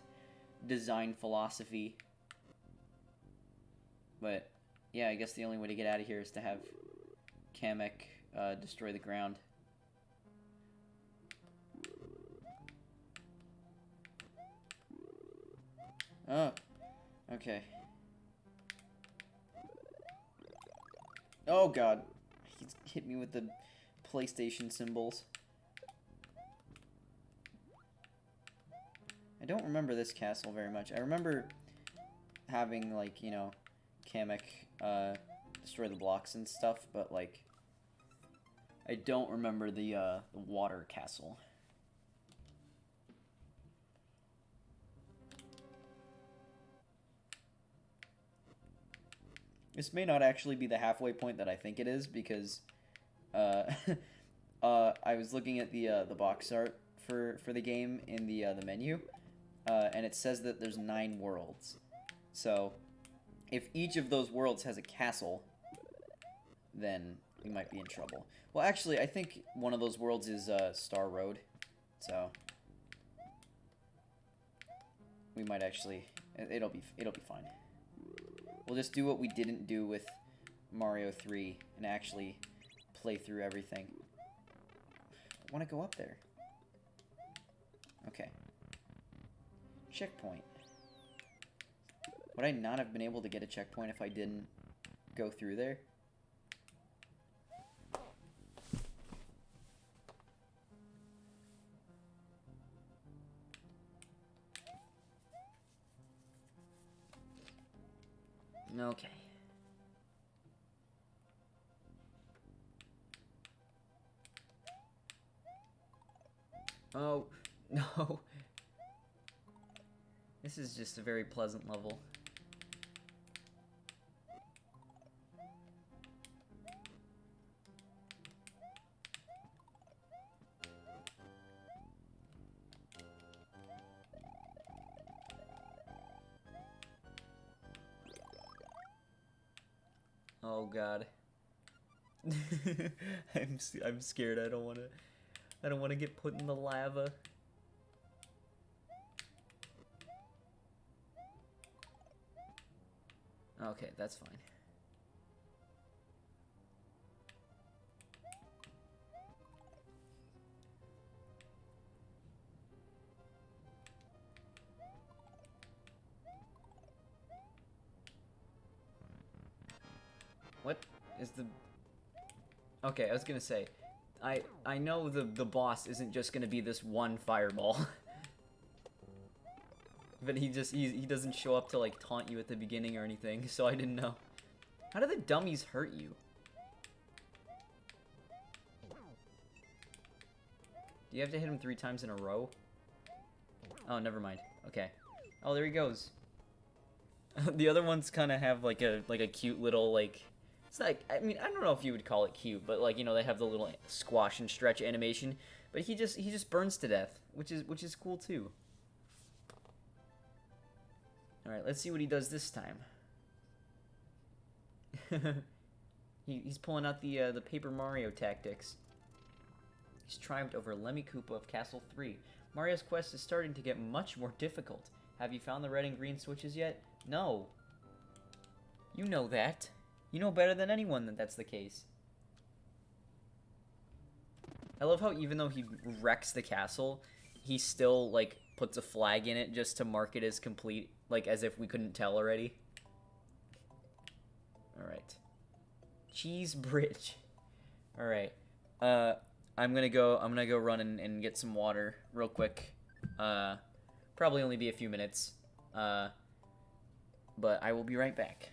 design philosophy. But, yeah, I guess the only way to get out of here is to have Kamek destroy the ground. Oh, okay. Oh god, he's hit me with the PlayStation symbols. I don't remember this castle very much. I remember having, like, you know, Kamek destroy the blocks and stuff, but, like, I don't remember the water castle. This may not actually be the halfway point that I think it is, because I was looking at the box art for the game in the menu, and it says that there's 9 worlds. So, if each of those worlds has a castle, then we might be in trouble. Well, actually, I think one of those worlds is Star Road, so we might actually, it'll be fine. We'll just do what we didn't do with Mario 3 and actually play through everything. I want to go up there. Okay. Checkpoint. Would I not have been able to get a checkpoint if I didn't go through there? Okay. Oh, no. This is just a very pleasant level. Oh god. I'm scared. I don't want to get put in the lava. Okay, that's fine. What is the... Okay, I was gonna say, I know the boss isn't just gonna be this one fireball. But he doesn't show up to like taunt you at the beginning or anything, so I didn't know. How do the dummies hurt you? Do you have to hit him 3 times in a row? Oh, never mind. Okay. Oh, there he goes. The other ones kind of have like a cute little like It's like, I mean, I don't know if you would call it cute, but like, you know, they have the little squash and stretch animation, but he just burns to death, which is cool too. All right, let's see what he does this time. He's pulling out the Paper Mario tactics. He's triumphed over Lemmy Koopa of Castle 3. Mario's quest is starting to get much more difficult. Have you found the red and green switches yet? No. You know that. You know better than anyone that that's the case. I love how even though he wrecks the castle, he still, like, puts a flag in it just to mark it as complete, like, as if we couldn't tell already. Alright. Cheese Bridge. Alright. I'm gonna go run and get some water real quick. Probably only be a few minutes. But I will be right back.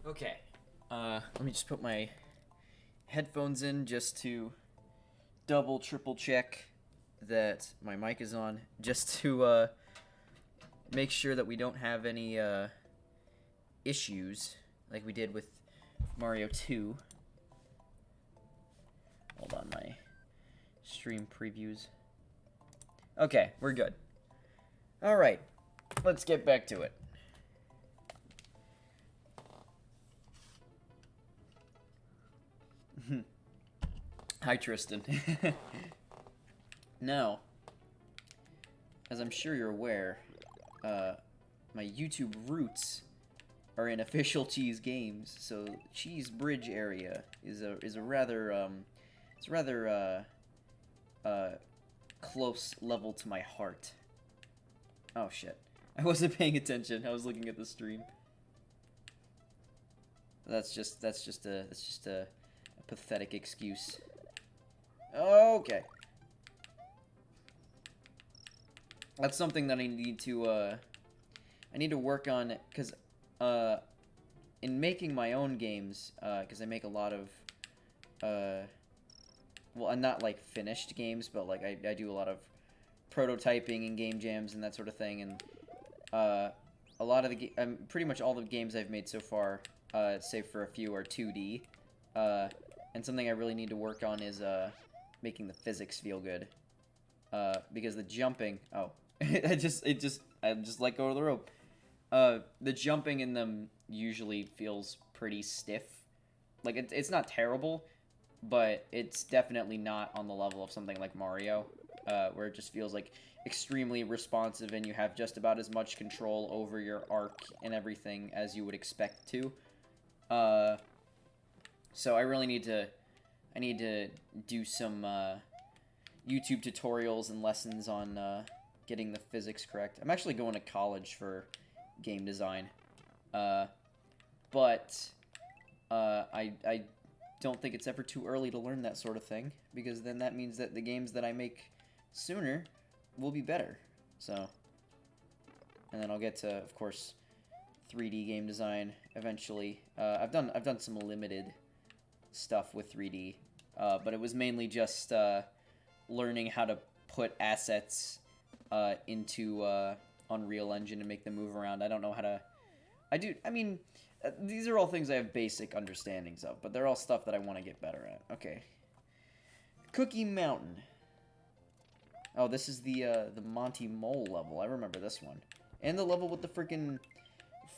Okay. Let me just put my headphones in just to double, triple check that my mic is on, just to make sure that we don't have any issues like we did with Mario 2. Hold on, my stream previews. Okay, we're good. Alright, let's get back to it. Hi, Tristan. Now, as I'm sure you're aware, my YouTube roots are in Official Cheese Games, so Cheese Bridge area is a rather close level to my heart. Oh shit! I wasn't paying attention. I was looking at the stream. That's just a pathetic excuse. Okay. That's something that I need to work on, because in making my own games, because I make a lot of well, I'm not like finished games, but like I do a lot of prototyping and game jams and that sort of thing, and a lot of the pretty much all the games I've made so far, save for a few, are 2D, and something I really need to work on is making the physics feel good, because the jumping, I just let go of the rope. The jumping in them usually feels pretty stiff. Like, it's not terrible, but it's definitely not on the level of something like Mario, where it just feels like extremely responsive and you have just about as much control over your arc and everything as you would expect to. So I really need to do some YouTube tutorials and lessons on getting the physics correct. I'm actually going to college for game design, but I don't think it's ever too early to learn that sort of thing, because then that means that the games that I make sooner will be better. So, and then I'll get to, of course, 3D game design eventually. I've done some limited stuff with 3D, but it was mainly just learning how to put assets into Unreal Engine and make them move around. I don't know how to... I mean, these are all things I have basic understandings of, but they're all stuff that I want to get better at. Okay. Cookie Mountain. Oh, this is the Monty Mole level. I remember this one. And the level with the freaking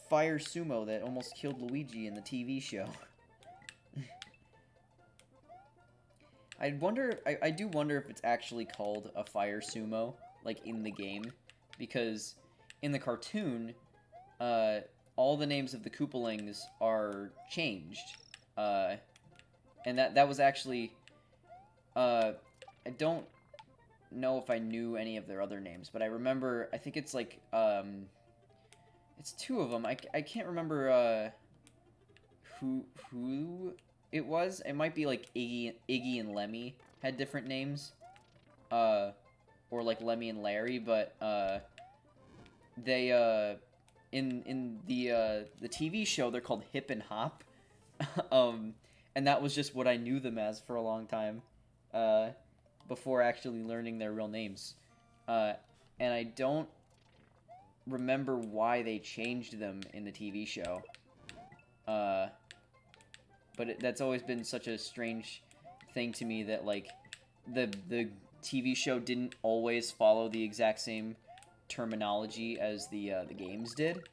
fire sumo that almost killed Luigi in the TV show. I do wonder if it's actually called a fire sumo, like, in the game, because in the cartoon, all the names of the Koopalings are changed, and that was actually, I don't know if I knew any of their other names, but I remember, I think it's like, it's two of them. I can't remember, who it was. It might be like Iggy and Lemmy had different names, or like Lemmy and Larry, but they in the TV show they're called Hip and Hop, and that was just what I knew them as for a long time, before actually learning their real names, and I don't remember why they changed them in the TV show. But that's always been such a strange thing to me that, like, the TV show didn't always follow the exact same terminology as the games did.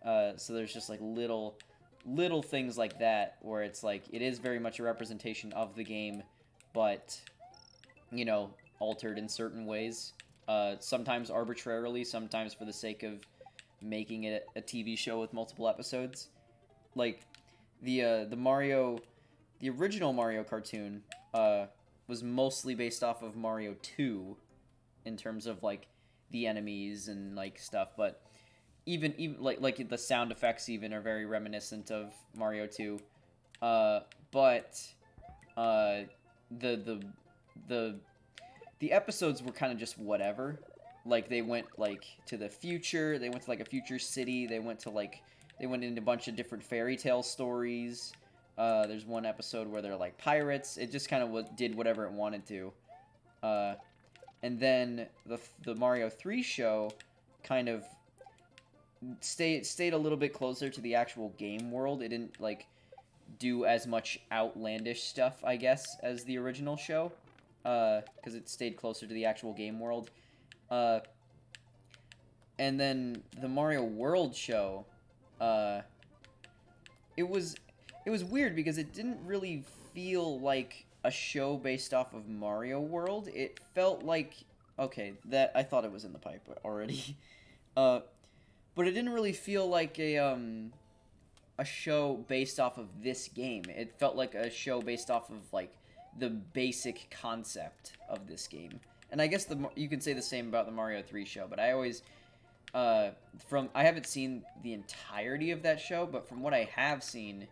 So there's just, like, little things like that where it's, like, it is very much a representation of the game, but, you know, altered in certain ways. Sometimes arbitrarily, sometimes for the sake of making it a TV show with multiple episodes. Like, the original Mario cartoon was mostly based off of Mario 2 in terms of, like, the enemies and, like, stuff, but even like the sound effects even are very reminiscent of Mario 2. But the episodes were kind of just whatever. Like, they went, like, to the future, they went to, like, a future city, they went to, like, They went into a bunch of different fairy tale stories. There's one episode where they're like pirates. It just kind of did whatever it wanted to. And then the Mario 3 show kind of stayed a little bit closer to the actual game world. It didn't like do as much outlandish stuff, I guess, as the original show, because it stayed closer to the actual game world. And then the Mario World show, it was weird because it didn't really feel like a show based off of Mario World. It felt like, okay, that I thought it was in the pipe already. But it didn't really feel like a show based off of this game. It felt like a show based off of like the basic concept of this game. And I guess you can say the same about the Mario 3 show, but I always I haven't seen the entirety of that show, but from what I have seen,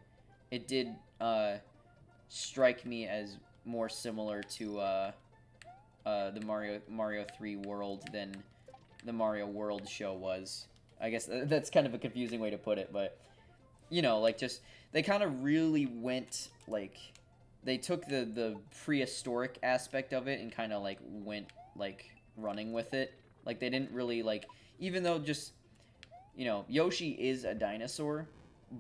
it did strike me as more similar to the Mario 3 world than the Mario World show was. I guess that's kind of a confusing way to put it, but you know, like, just they kind of really went like they took the prehistoric aspect of it and kind of like went like running with it. Like, they didn't really like, even though just, you know, Yoshi is a dinosaur,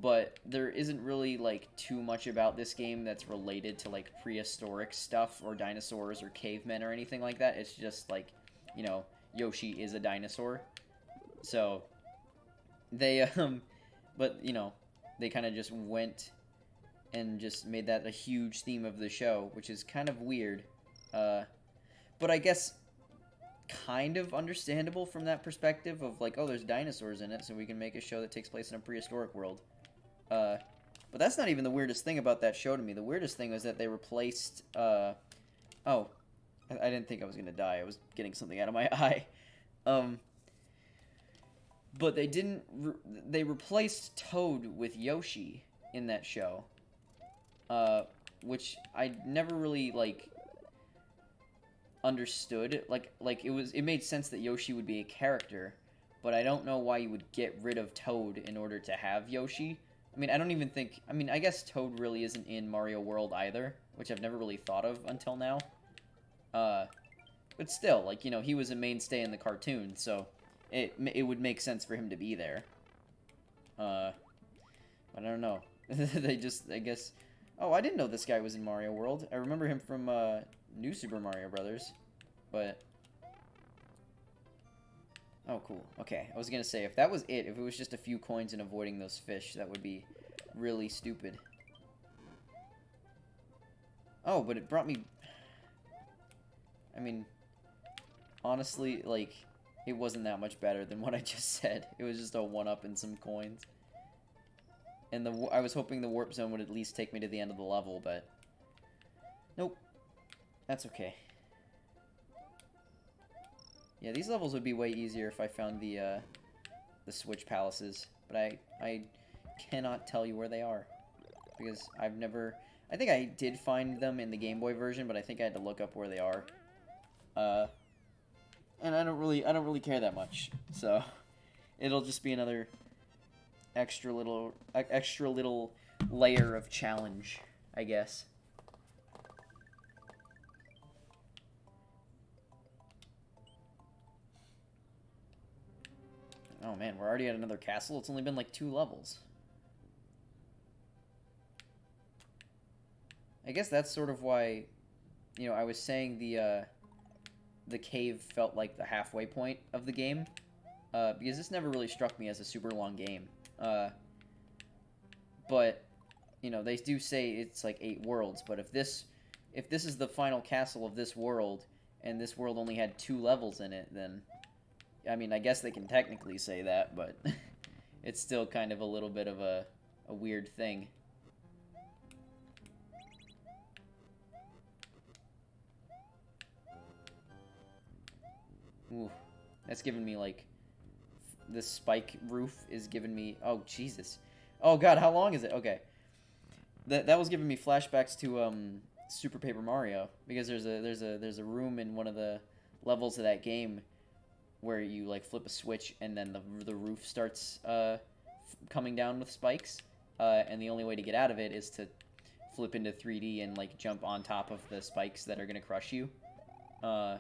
but there isn't really like too much about this game that's related to like prehistoric stuff or dinosaurs or cavemen or anything like that. It's just like, you know, Yoshi is a dinosaur. So they but you know, they kind of just went and just made that a huge theme of the show, which is kind of weird. But I guess kind of understandable from that perspective of like, oh, there's dinosaurs in it, so we can make a show that takes place in a prehistoric world. But that's not even the weirdest thing about that show to me. The weirdest thing was that they replaced, oh, I didn't think I was gonna die. I was getting something out of my eye. But they didn't, they replaced Toad with Yoshi in that show. Which I never really, like, understood. Like it made sense that Yoshi would be a character, but I don't know why you would get rid of Toad in order to have Yoshi. I mean, I don't even think, I mean, I guess Toad really isn't in Mario World either, which I've never really thought of until now. But still, like, you know, he was a mainstay in the cartoon, so it would make sense for him to be there. I don't know. They just, I guess... Oh, I didn't know this guy was in Mario World. I remember him from New Super Mario Brothers, but... Oh, cool. Okay, I was gonna say, if that was it, if it was just a few coins and avoiding those fish, that would be really stupid. Oh, but it brought me... I mean, honestly, like, it wasn't that much better than what I just said. It was just a one-up and some coins. And I was hoping the warp zone would at least take me to the end of the level, but... Nope. That's okay. Yeah, these levels would be way easier if I found the Switch Palaces. But I cannot tell you where they are. Because I've never... I think I did find them in the Game Boy version, but I think I had to look up where they are. And I don't really care that much. So, it'll just be another extra little layer of challenge, I guess. Oh man, we're already at another castle. It's only been like 2 levels. I guess that's sort of why, you know, I was saying the cave felt like the halfway point of the game, because this never really struck me as a super long game. But, you know, they do say it's like 8 worlds, but if this is the final castle of this world, and this world only had 2 levels in it, then, I mean, I guess they can technically say that, but it's still kind of a little bit of a weird thing. Ooh, that's giving me, like, this spike roof is giving me, oh, Jesus. Oh, God, how long is it? Okay. That was giving me flashbacks to, Super Paper Mario, because there's a room in one of the levels of that game where you, like, flip a switch and then the roof starts, coming down with spikes, and the only way to get out of it is to flip into 3D and like jump on top of the spikes that are gonna crush you. And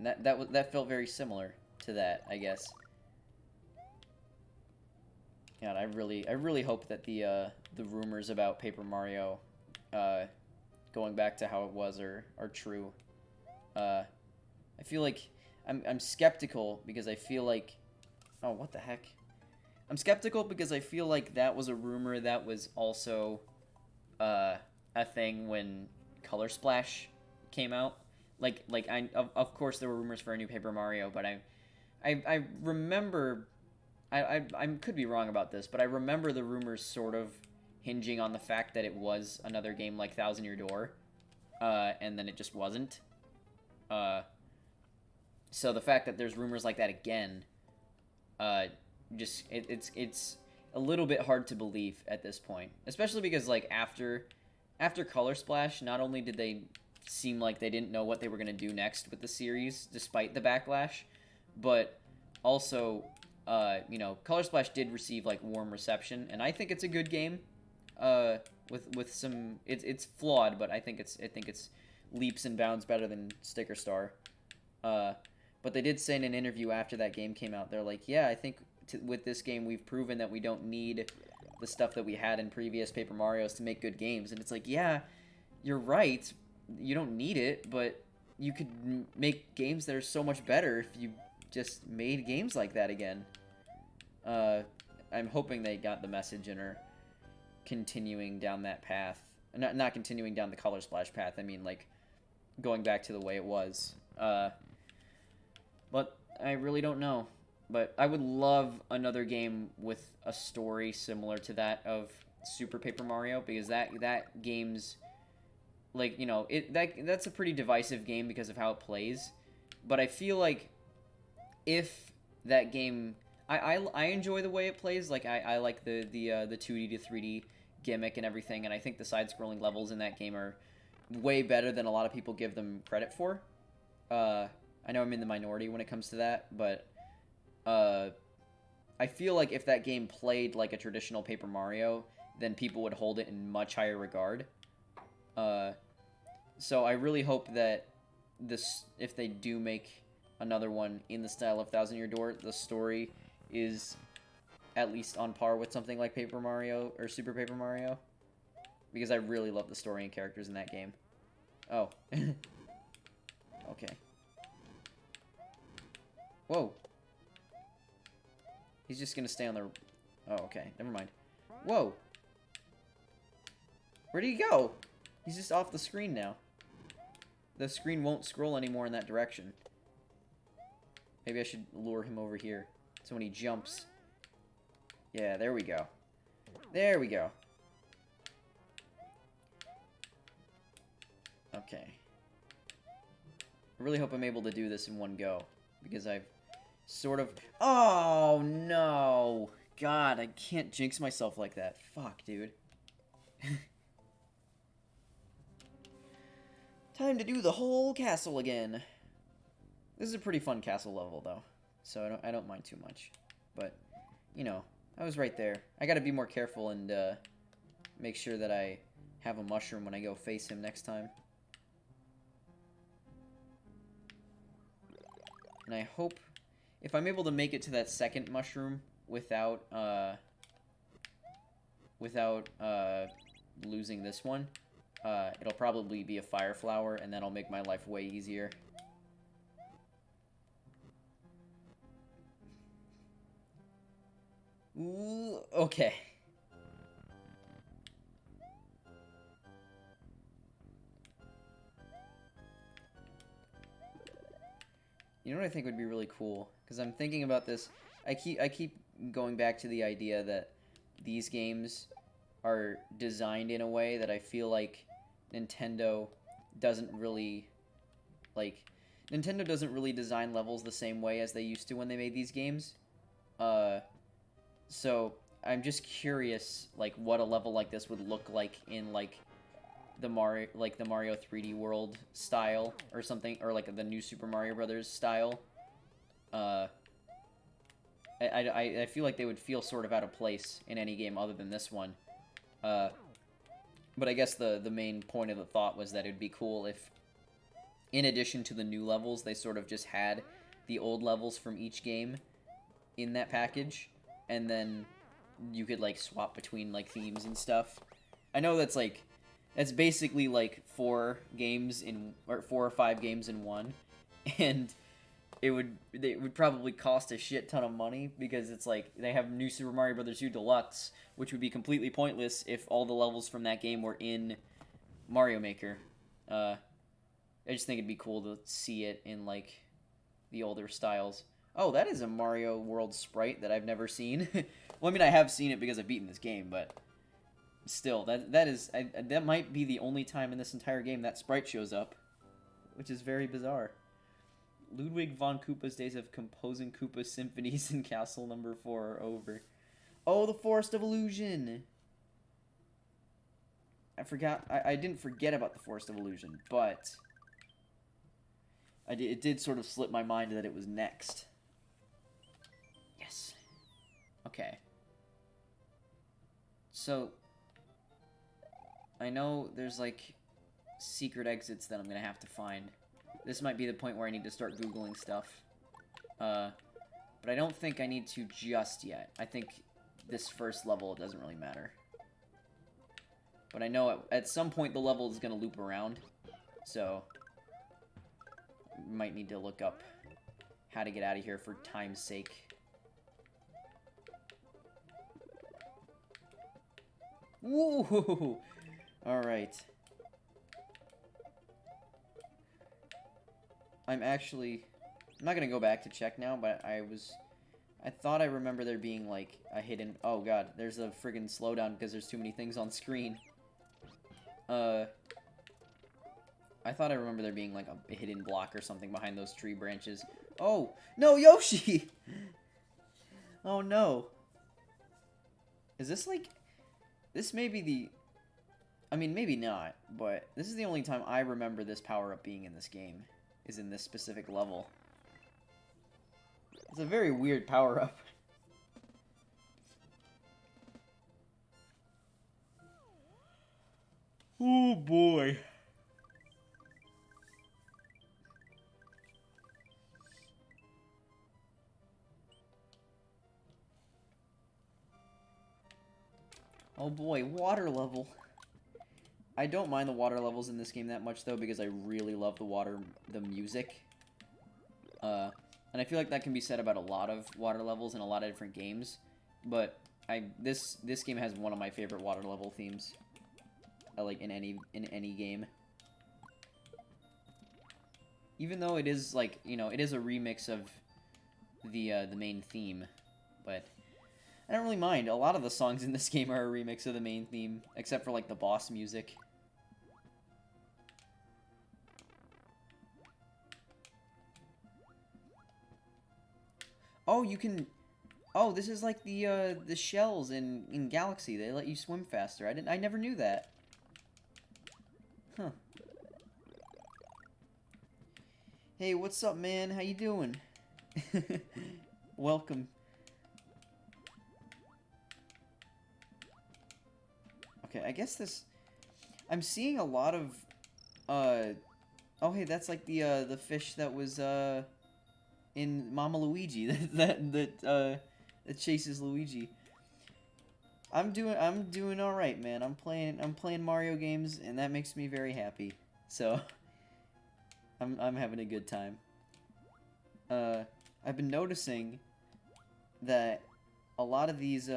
that felt very similar to that, I guess. God, I really hope that the rumors about Paper Mario, going back to how it was, are true. I feel like I'm skeptical because I feel like, oh, what the heck? I'm skeptical because I feel like that was a rumor that was also a thing when Color Splash came out. Of course there were rumors for a new Paper Mario, but I remember, I could be wrong about this, but I remember the rumors sort of hinging on the fact that it was another game like Thousand Year Door, and then it just wasn't. So the fact that there's rumors like that again, it's a little bit hard to believe at this point, especially because like after Color Splash, not only did they seem like they didn't know what they were going to do next with the series despite the backlash, but also Color Splash did receive like warm reception, and I think it's a good game, with some, it's flawed, but I think it's leaps and bounds better than Sticker Star. But they did say in an interview after that game came out, they're like, yeah, I think with this game we've proven that we don't need the stuff that we had in previous Paper Marios to make good games. And it's like, yeah, you're right, you don't need it, but you could make games that are so much better if you just made games like that again. I'm hoping they got the message and are continuing down that path. Not continuing down the Color Splash path, I mean, like, going back to the way it was. But I really don't know. But I would love another game with a story similar to that of Super Paper Mario, because that game's, like, that's a pretty divisive game because of how it plays. But I feel like if that game, I enjoy the way it plays. Like, I like the 2D to 3D gimmick and everything, and I think the side-scrolling levels in that game are way better than a lot of people give them credit for. I know I'm in the minority when it comes to that, but I feel like if that game played like a traditional Paper Mario, then people would hold it in much higher regard. So I really hope that if they do make another one in the style of Thousand Year Door, the story is at least on par with something like Paper Mario or Super Paper Mario, because I really love the story and characters in that game. Oh. Okay. Whoa. He's just gonna stay on the... Oh, okay. Never mind. Whoa. Where'd he go? He's just off the screen now. The screen won't scroll anymore in that direction. Maybe I should lure him over here, so when he jumps... Yeah, there we go. There we go. Okay. I really hope I'm able to do this in one go, because I've sort of... Oh, no! God, I can't jinx myself like that. Fuck, dude. Time to do the whole castle again. This is a pretty fun castle level, though, so I don't mind too much. But, I was right there. I gotta be more careful and make sure that I have a mushroom when I go face him next time. And I hope, if I'm able to make it to that second mushroom without losing this one, it'll probably be a fire flower, and that'll make my life way easier. Ooh, okay. You know what I think would be really cool? Because I'm thinking about this. I keep going back to the idea that these games are designed in a way that I feel like Nintendo doesn't really design levels the same way as they used to when they made these games. So I'm just curious, like, what a level like this would look like in the Mario 3D World style or something, or like the new Super Mario Brothers style. I feel like they would feel sort of out of place in any game other than this one. But I guess the main point of the thought was that it'd be cool if, in addition to the new levels, they sort of just had the old levels from each game in that package, and then you could, like, swap between, like, themes and stuff. I know that's, like, that's basically, like, 4 or 5 games in one, and it would probably cost a shit ton of money, because it's like they have New Super Mario Bros. U Deluxe, which would be completely pointless if all the levels from that game were in Mario Maker. I just think it'd be cool to see it in, like, the older styles. Oh, that is a Mario World sprite that I've never seen. Well, I mean, I have seen it because I've beaten this game, but still, that might be the only time in this entire game that sprite shows up, which is very bizarre. Ludwig von Koopa's days of composing Koopa symphonies in Castle Number 4 are over. Oh, the Forest of Illusion! I forgot. I didn't forget about the Forest of Illusion, but it did sort of slip my mind that it was next. Yes. Okay. So, I know there's, like, secret exits that I'm gonna have to find. This might be the point where I need to start Googling stuff. But I don't think I need to just yet. I think this first level, it doesn't really matter. But I know at some point the level is going to loop around. So, might need to look up how to get out of here for time's sake. Woo! Alright. I'm not gonna go back to check now, but I thought I remember there being, like, a hidden... Oh, God, there's a friggin' slowdown because there's too many things on screen. I thought I remember there being, like, a hidden block or something behind those tree branches. Oh! No, Yoshi! Oh, no. Is this, like... This may be the... I mean, maybe not, but this is the only time I remember this power-up being in this game. Is in this specific level. It's a very weird power-up. Oh boy. Oh boy, water level. I don't mind the water levels in this game that much, though, because I really love the music. And I feel like that can be said about a lot of water levels in a lot of different games. But this game has one of my favorite water level themes, like in any game. Even though it is, like, you know, it is a remix of the main theme, but I don't really mind. A lot of the songs in this game are a remix of the main theme, except for, like, the boss music. Oh, you can... Oh, this is like the shells in Galaxy. They let you swim faster. I never knew that. Huh. Hey, what's up, man? How you doing? Welcome. Okay, I guess this... I'm seeing a lot of... Oh, hey, that's like the fish that was, in Mama Luigi. that chases Luigi. I'm doing all right, man. I'm playing Mario games, and that makes me very happy. So, I'm having a good time. I've been noticing that a lot of these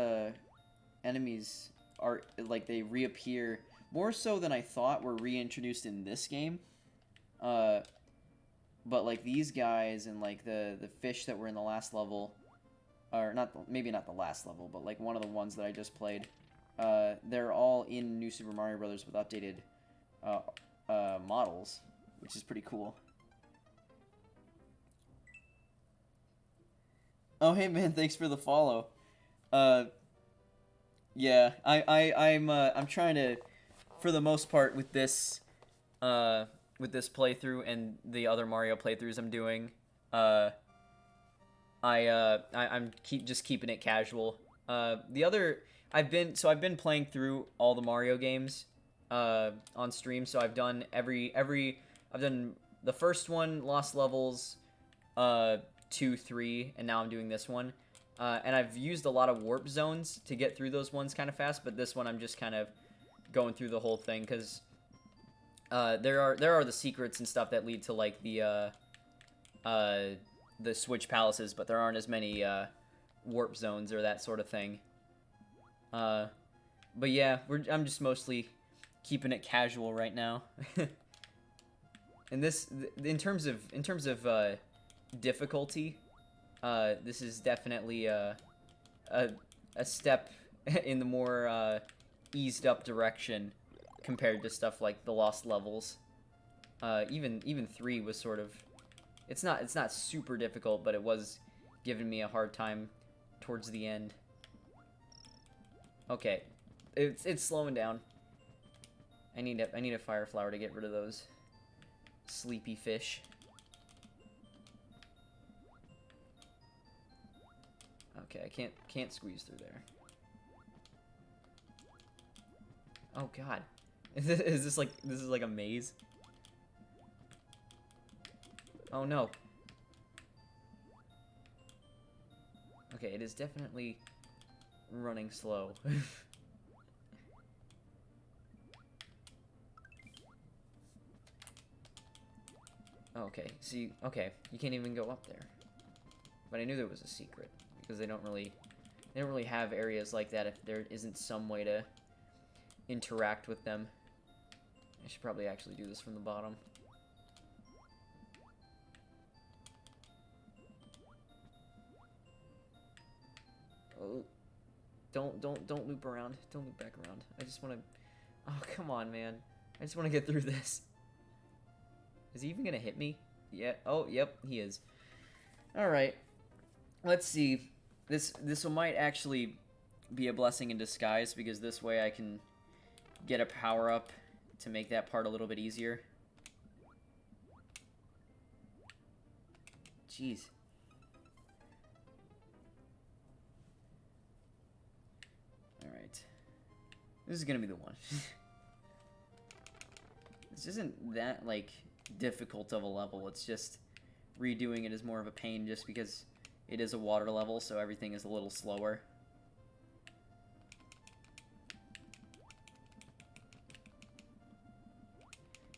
enemies are, like, they reappear more so than I thought were reintroduced in this game. But, like, these guys and, like, the fish that were in the last level, or maybe not the last level, but, like, one of the ones that I just played, they're all in New Super Mario Bros. With updated models, which is pretty cool. Oh, hey, man, thanks for the follow. Yeah, I'm trying to, for the most part, with this playthrough and the other Mario playthroughs I'm doing, I'm just keeping it casual. The other I've been playing through all the Mario games on stream. So I've done I've done the first one, Lost Levels, 2, 3, and now I'm doing this one. And I've used a lot of warp zones to get through those ones kind of fast, but this one I'm just kind of going through the whole thing because there are the secrets and stuff that lead to like the Switch Palaces, but there aren't as many warp zones or that sort of thing. But yeah, I'm just mostly keeping it casual right now. And in terms of difficulty, this is definitely a step in the more eased up direction compared to stuff like the Lost Levels. Even 3 was sort of, it's not super difficult, but it was giving me a hard time towards the end. Okay, it's slowing down. I need a fire flower to get rid of those sleepy fish. Okay, I can't squeeze through there. Oh god. Is this like a maze? Oh no. Okay, it is definitely running slow. Okay, see, okay, you can't even go up there. But I knew there was a secret because they don't really have areas like that if there isn't some way to interact with them. I should probably actually do this from the bottom. Oh, don't loop around. Don't loop back around. I just want to. Oh, come on, man. I just want to get through this. Is he even gonna hit me? Yeah. Oh, yep, he is. All right. Let's see. This might actually be a blessing in disguise because this way I can get a power up to make that part a little bit easier. Jeez. All right. This is gonna be the one. This isn't that like difficult of a level. It's just redoing it is more of a pain just because it is a water level, so everything is a little slower.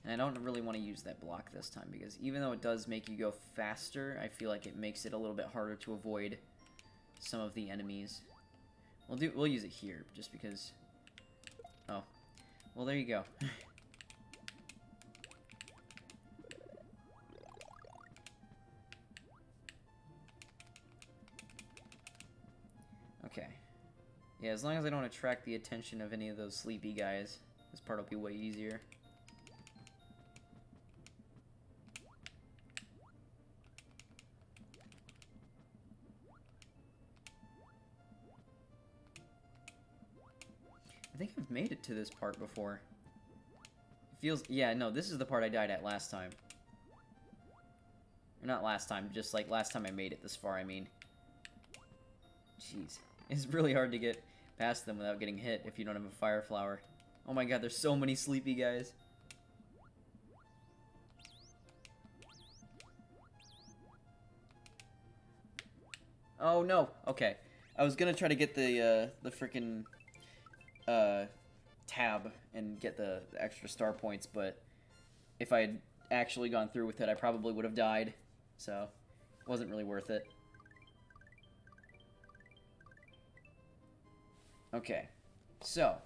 And I don't really want to use that block this time because even though it does make you go faster, I feel like it makes it a little bit harder to avoid some of the enemies. We'll use it here just because. Oh, well there you go. Okay. Yeah, as long as I don't attract the attention of any of those sleepy guys, this part will be way easier. I think I've made it to this part before. It feels... Yeah, no, this is the part I died at last time. Or not last time, just like last time I made it this far, I mean. Jeez. It's really hard to get past them without getting hit if you don't have a fire flower. Oh my god, there's so many sleepy guys. Oh no. Okay. I was gonna try to get the frickin' tab and get the extra star points, but if I had actually gone through with it, I probably would have died. So, it wasn't really worth it. Okay, so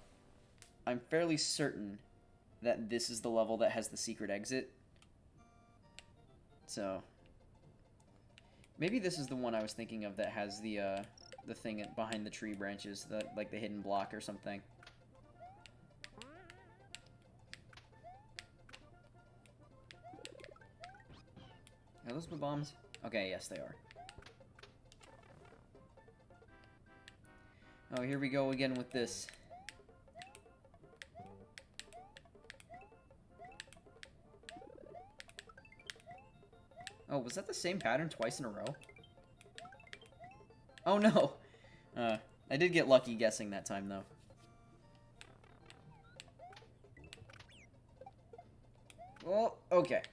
I'm fairly certain that this is the level that has the secret exit. So maybe this is the one I was thinking of that has the thing behind the tree branches, like the hidden block or something. Are those my bombs? Okay, yes they are. Oh, here we go again with this. Oh, was that the same pattern twice in a row? Oh, no! I did get lucky guessing that time, though. Well, okay.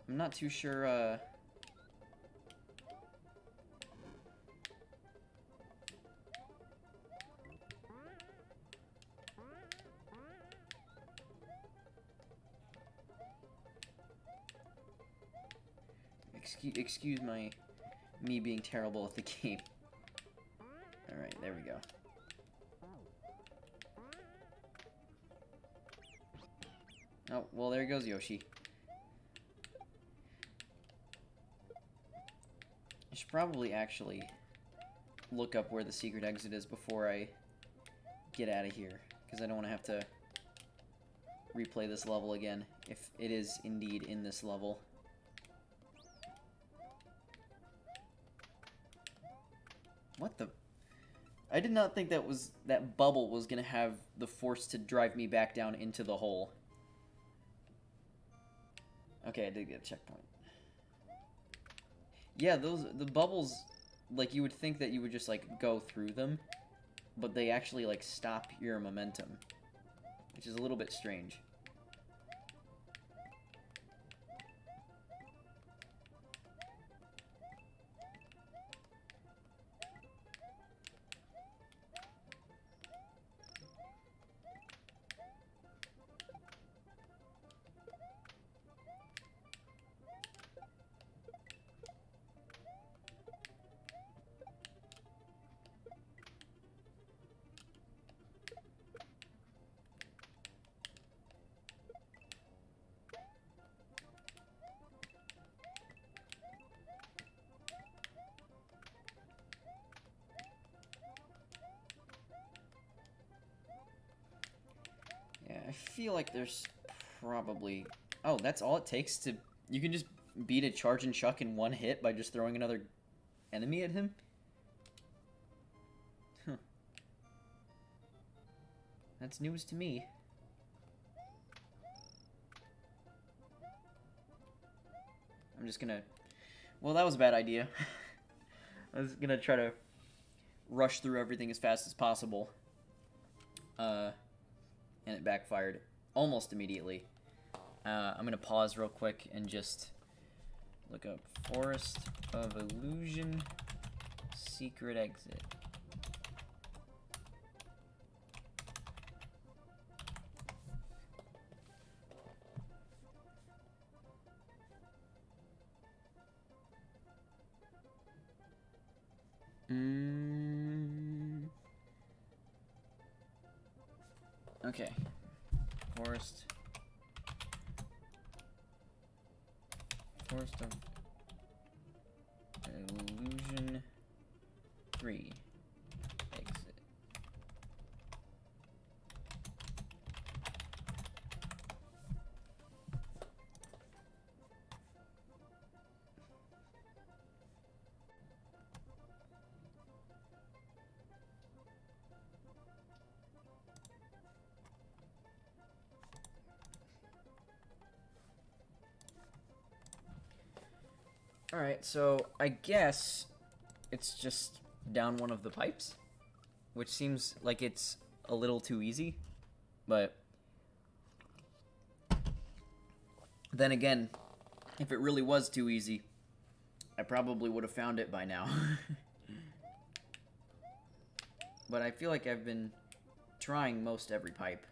I'm not too sure, Excuse me being terrible at the game. Alright, there we go. Oh, well, there goes Yoshi. I should probably actually look up where the secret exit is before I get out of here, because I don't want to have to replay this level again, if it is indeed in this level. What the... I did not think that bubble was gonna have the force to drive me back down into the hole. Okay, I did get a checkpoint. Yeah, the bubbles, like, you would think that you would just, like, go through them, but they actually, like, stop your momentum, which is a little bit strange. I feel like there's probably... Oh, that's all it takes to... You can just beat a charge and chuck in one hit by just throwing another enemy at him? Huh. That's news to me. I'm just gonna... Well, that was a bad idea. I was gonna try to rush through everything as fast as possible. And it backfired almost immediately. I'm gonna pause real quick and just look up Forest of Illusion secret exit. Okay. Forest of Illusion 3 exit. Alright, so I guess it's just down one of the pipes, which seems like it's a little too easy, but then again, if it really was too easy, I probably would have found it by now. But I feel like I've been trying most every pipe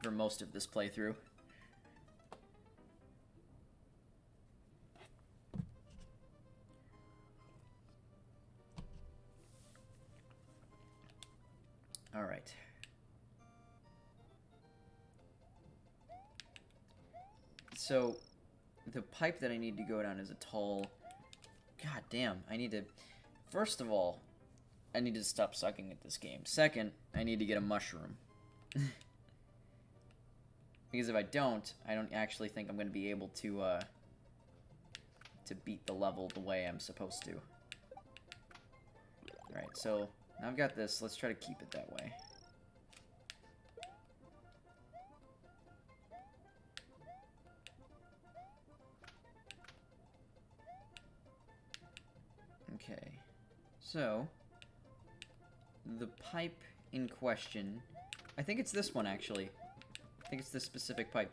for most of this playthrough. Alright. So, the pipe that I need to go down is a tall... God damn, I need to... First of all, I need to stop sucking at this game. Second, I need to get a mushroom. Because if I don't actually think I'm going to be able to beat the level the way I'm supposed to. Alright, so... Now I've got this. Let's try to keep it that way. Okay. So, the pipe in question... I think it's this one, actually. I think it's this specific pipe.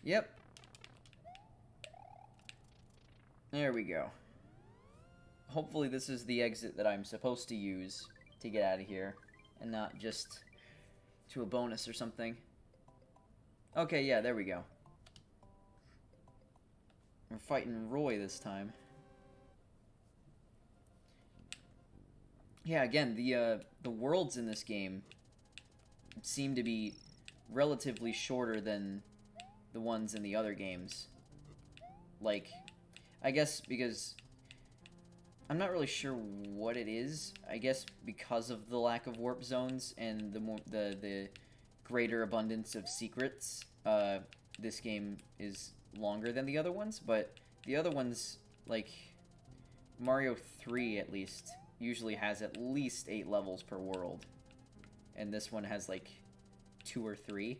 Yep. There we go. Hopefully this is the exit that I'm supposed to use to get out of here, and not just to a bonus or something. Okay, yeah, there we go. We're fighting Roy this time. Yeah, again, the worlds in this game seem to be relatively shorter than the ones in the other games. Like, I guess because I'm not really sure what it is. I guess because of the lack of warp zones and the greater abundance of secrets, this game is longer than the other ones. But the other ones, like Mario 3 at least, usually has at least 8 levels per world, and this one has like 2 or 3.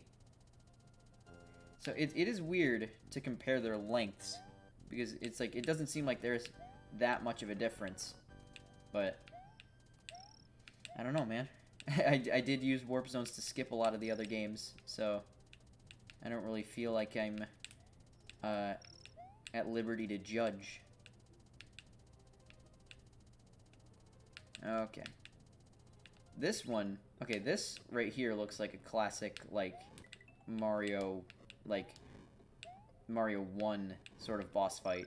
So it is weird to compare their lengths, because it's like, it doesn't seem like there's that much of a difference. But I don't know, man. I did use warp zones to skip a lot of the other games, so I don't really feel like I'm at liberty to judge. Okay. This one, okay, this right here looks like a classic, like, Mario 1 sort of boss fight.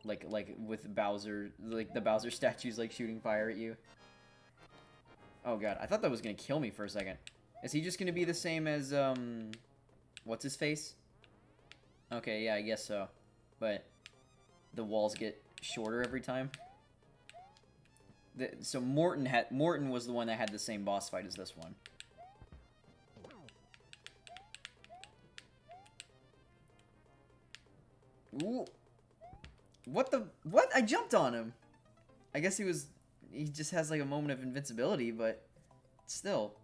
Like with Bowser, like the Bowser statues, like, shooting fire at you. Oh god, I thought that was gonna kill me for a second. Is he just gonna be the same as, what's his face? Okay, yeah, I guess so. But the walls get shorter every time. So Morton was the one that had the same boss fight as this one. Ooh. What? I jumped on him. I guess he just has like a moment of invincibility, but still.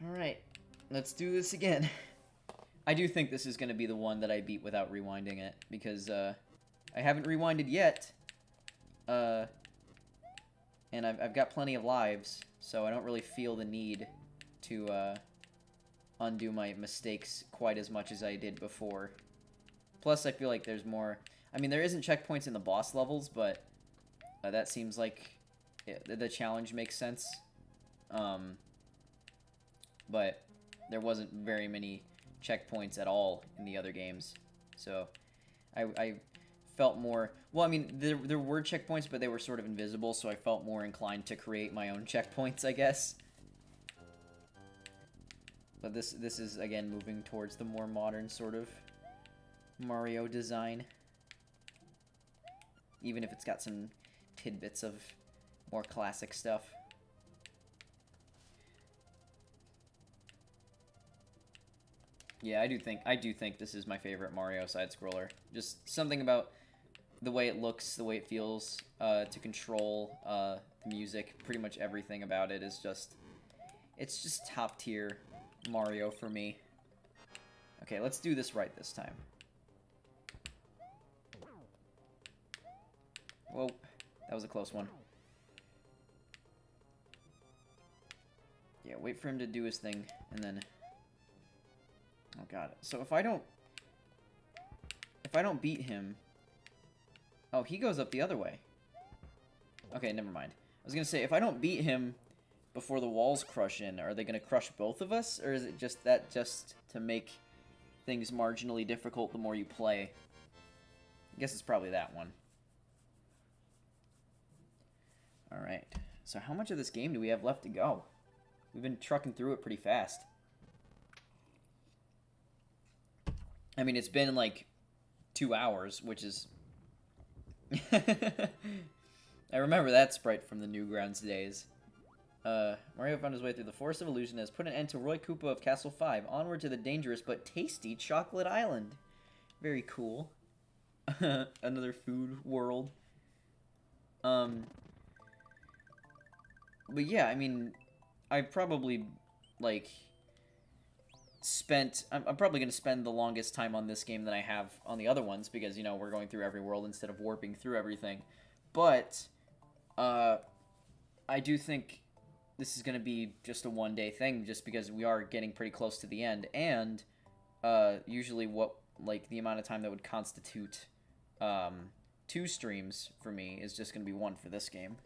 Alright, let's do this again. I do think this is going to be the one that I beat without rewinding it, because I haven't rewinded yet. And I've got plenty of lives, so I don't really feel the need to undo my mistakes quite as much as I did before. Plus, I feel like there's more... I mean, there isn't checkpoints in the boss levels, but that seems like the challenge makes sense. But there wasn't very many checkpoints at all in the other games, so I felt more... Well, I mean, there were checkpoints, but they were sort of invisible, so I felt more inclined to create my own checkpoints, I guess. But this is, again, moving towards the more modern sort of Mario design. Even if it's got some tidbits of more classic stuff. Yeah, I do think this is my favorite Mario side-scroller. Just something about the way it looks, the way it feels to control, the music, pretty much everything about it is just... It's just top-tier Mario for me. Okay, let's do this right this time. Whoa, that was a close one. Yeah, wait for him to do his thing, and then... Oh god, so if I don't beat him... Oh, he goes up the other way. Okay, never mind. I was gonna say, if I don't beat him before the walls crush in, are they gonna crush both of us? Or is it just to make things marginally difficult the more you play? I guess it's probably that one. Alright, so how much of this game do we have left to go? We've been trucking through it pretty fast. I mean, it's been like 2 hours, which is... I remember that sprite from the Newgrounds days. Mario found his way through the Forest of Illusion and has put an end to Roy Koopa of Castle 5. Onward to the dangerous but tasty Chocolate Island. Very cool. Another food world. But yeah, I mean, I probably, like, I'm probably going to spend the longest time on this game than I have on the other ones because, you know, we're going through every world instead of warping through everything. But I do think this is going to be just a one-day thing just because we are getting pretty close to the end. And usually the amount of time that would constitute 2 streams for me is just going to be 1 for this game.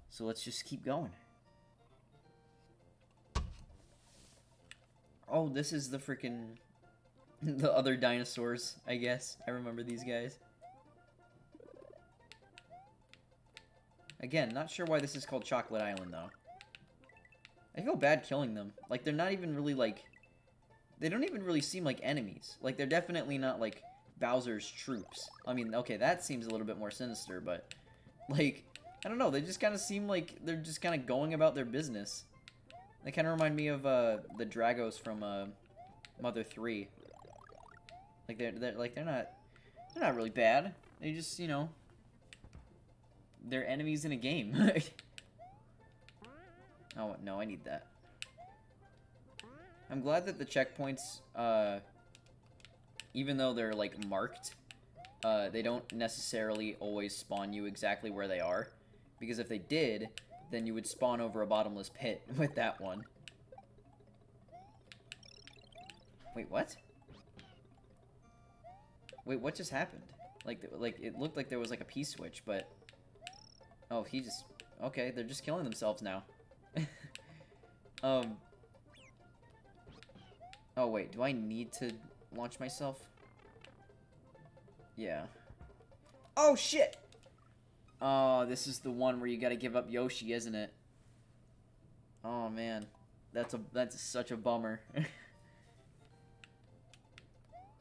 So let's just keep going. Oh, this is the freaking... the other dinosaurs, I guess. I remember these guys. Again, not sure why this is called Chocolate Island, though. I feel bad killing them. Like, they're not even really, like... They don't even really seem like enemies. Like, they're definitely not, like, Bowser's troops. I mean, okay, that seems a little bit more sinister, but... Like, I don't know. They just kind of seem like they're just kind of going about their business. They kind of remind me of the Dragos from Mother 3. Like they're not really bad. They just, you know, they're enemies in a game. Oh no, I need that. I'm glad that the checkpoints, even though they're like marked, they don't necessarily always spawn you exactly where they are, because if they did, then you would spawn over a bottomless pit with that one. Wait, what? Wait, what just happened? Like it looked like there was like a P-switch, but... Oh, he just... Okay, they're just killing themselves now. Oh, wait, do I need to launch myself? Yeah. Oh, shit! Oh, this is the one where you gotta give up Yoshi, isn't it? Oh, man. That's such a bummer.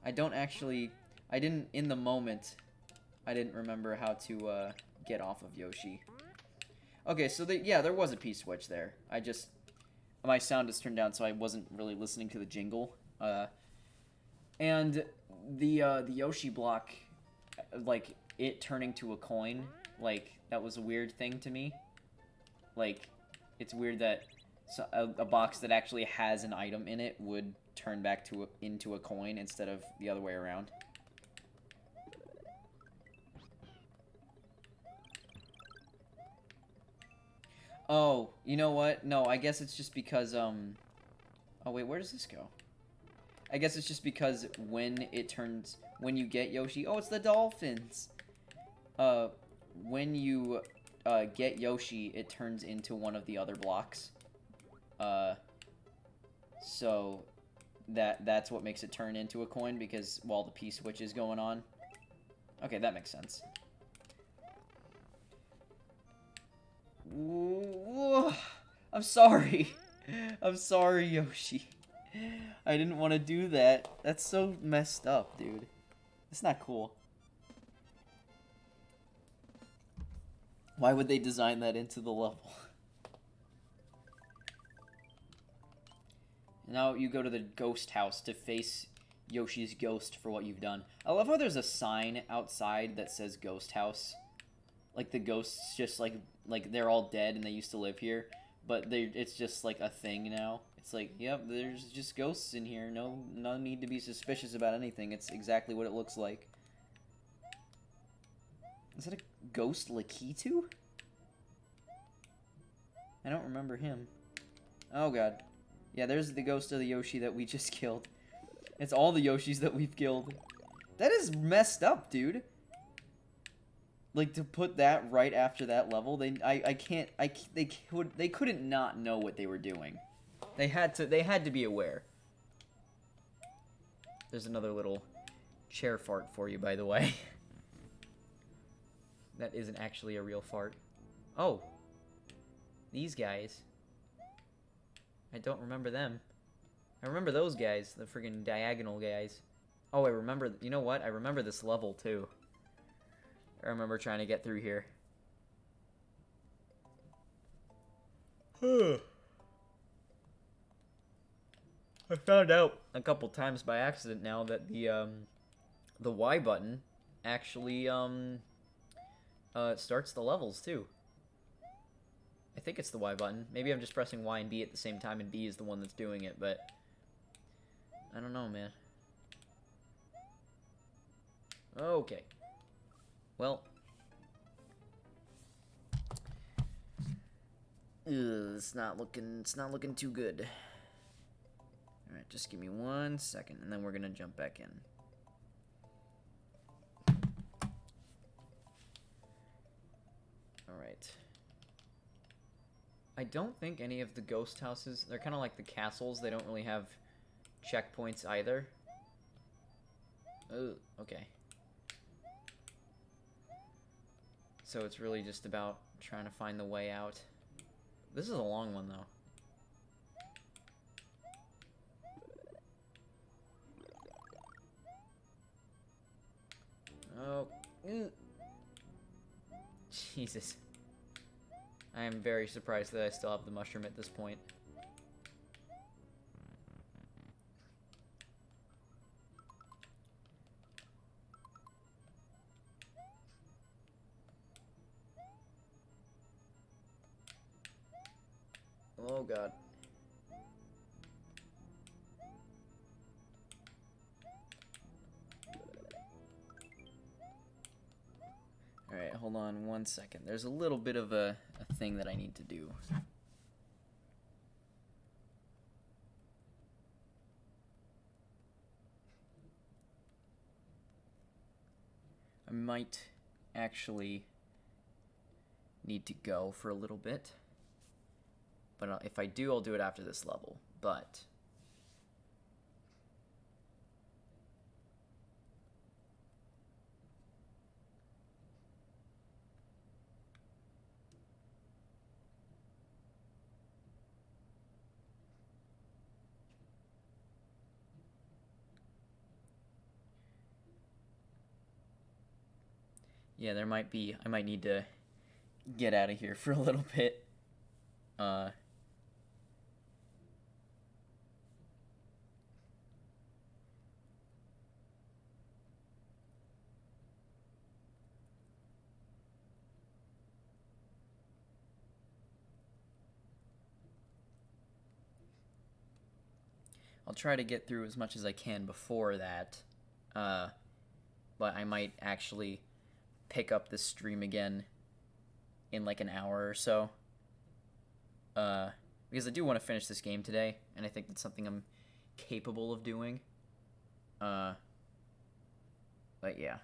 In the moment, I didn't remember how to, get off of Yoshi. Okay, so yeah, there was a P-switch there. My sound is turned down, so I wasn't really listening to the jingle. And the Yoshi block, like, it turning to a coin, like, that was a weird thing to me. Like, it's weird that a box that actually has an item in it would turn back into a coin instead of the other way around. Oh, you know what? No, I guess it's just because, oh wait, where does this go? I guess it's just because when you get Yoshi... Oh, it's the dolphins! When you, get Yoshi, it turns into one of the other blocks. So, that's what makes it turn into a coin, because while the P-switch is going on. Okay, that makes sense. Ooh, I'm sorry. I'm sorry, Yoshi. I didn't want to do that. That's so messed up, dude. It's not cool. Why would they design that into the level? Now you go to the ghost house to face Yoshi's ghost for what you've done. I love how there's a sign outside that says ghost house. Like the ghosts just like they're all dead and they used to live here, but it's just like a thing now. It's like, yep, there's just ghosts in here. No need to be suspicious about anything. It's exactly what it looks like. Is that a ghost Lakitu? I don't remember him. Oh god. Yeah, there's the ghost of the Yoshi that we just killed. It's all the Yoshis that we've killed. That is messed up, dude. Like, to put that right after that level, they couldn't not know what they were doing. They had to be aware. There's another little chair fart for you, by the way. That isn't actually a real fart. Oh. These guys. I don't remember them. I remember those guys, the friggin' diagonal guys. Oh, I remember, you know what? I remember this level, too. I remember trying to get through here. I found out a couple times by accident now that the Y button actually starts the levels too. think it's the Y button. Maybe I'm just pressing Y and B at the same time, and B is the one that's doing it, but I don't know, man. Okay. Well. It's not looking too good. Alright, just give me 1 second, and then we're gonna jump back in. Alright. I don't think any of the ghost houses, they're kind of like the castles, they don't really have checkpoints either. Oh, okay. So it's really just about trying to find the way out. This is a long one, though. Oh. Jesus. I am very surprised that I still have the mushroom at this point. Oh god. Alright, hold on 1 second. There's a little bit of a thing that I need to do. I might actually need to go for a little bit. But if I do, I'll do it after this level. But yeah, I might need to get out of here for a little bit. I'll try to get through as much as I can before that, but I might actually pick up this stream again in like an hour or so, because I do want to finish this game today, and I think that's something I'm capable of doing, but yeah.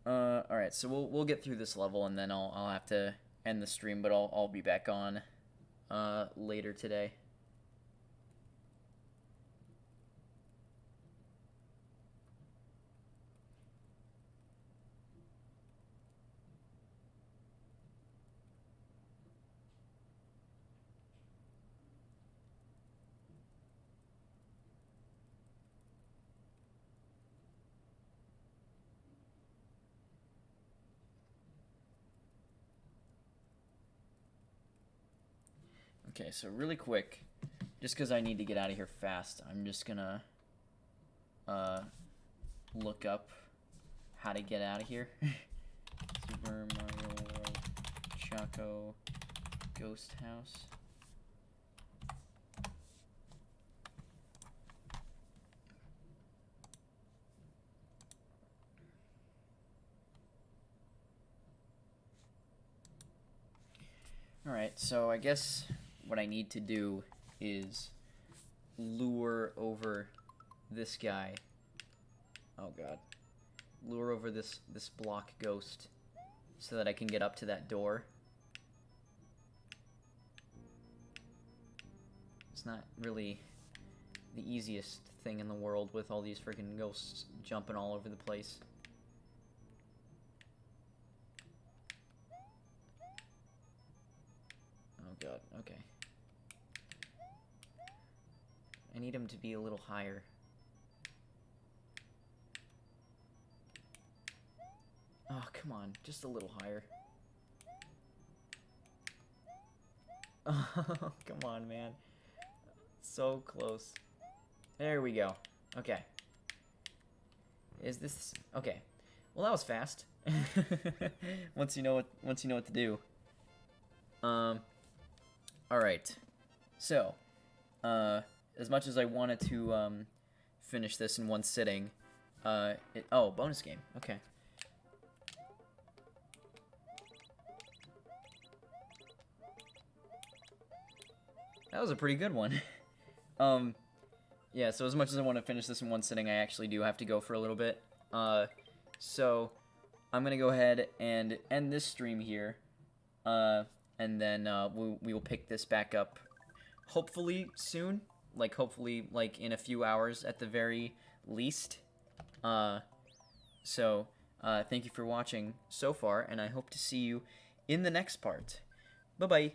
Alright, so we'll get through this level, and then I'll have to end the stream, but I'll be back on later today. Okay, so really quick, just because I need to get out of here fast, I'm just gonna look up how to get out of here. Super Mario World Choco Ghost House. Alright, so I guess what I need to do is lure over this guy. Oh god. Lure over this block ghost so that I can get up to that door. It's not really the easiest thing in the world with all these freaking ghosts jumping all over the place. Oh god, okay. I need him to be a little higher. Oh, come on, just a little higher. Oh, come on, man. So close. There we go. Okay. Is this... Okay. Well, that was fast. Once you know what to do. Alright. So, as much as I wanted to, finish this in one sitting, oh, bonus game. Okay. That was a pretty good one. Yeah, so as much as I want to finish this in one sitting, I actually do have to go for a little bit. So I'm going to go ahead and end this stream here. And then we will pick this back up hopefully soon. Like, hopefully, like, in a few hours at the very least. So thank you for watching so far, and I hope to see you in the next part. Bye-bye.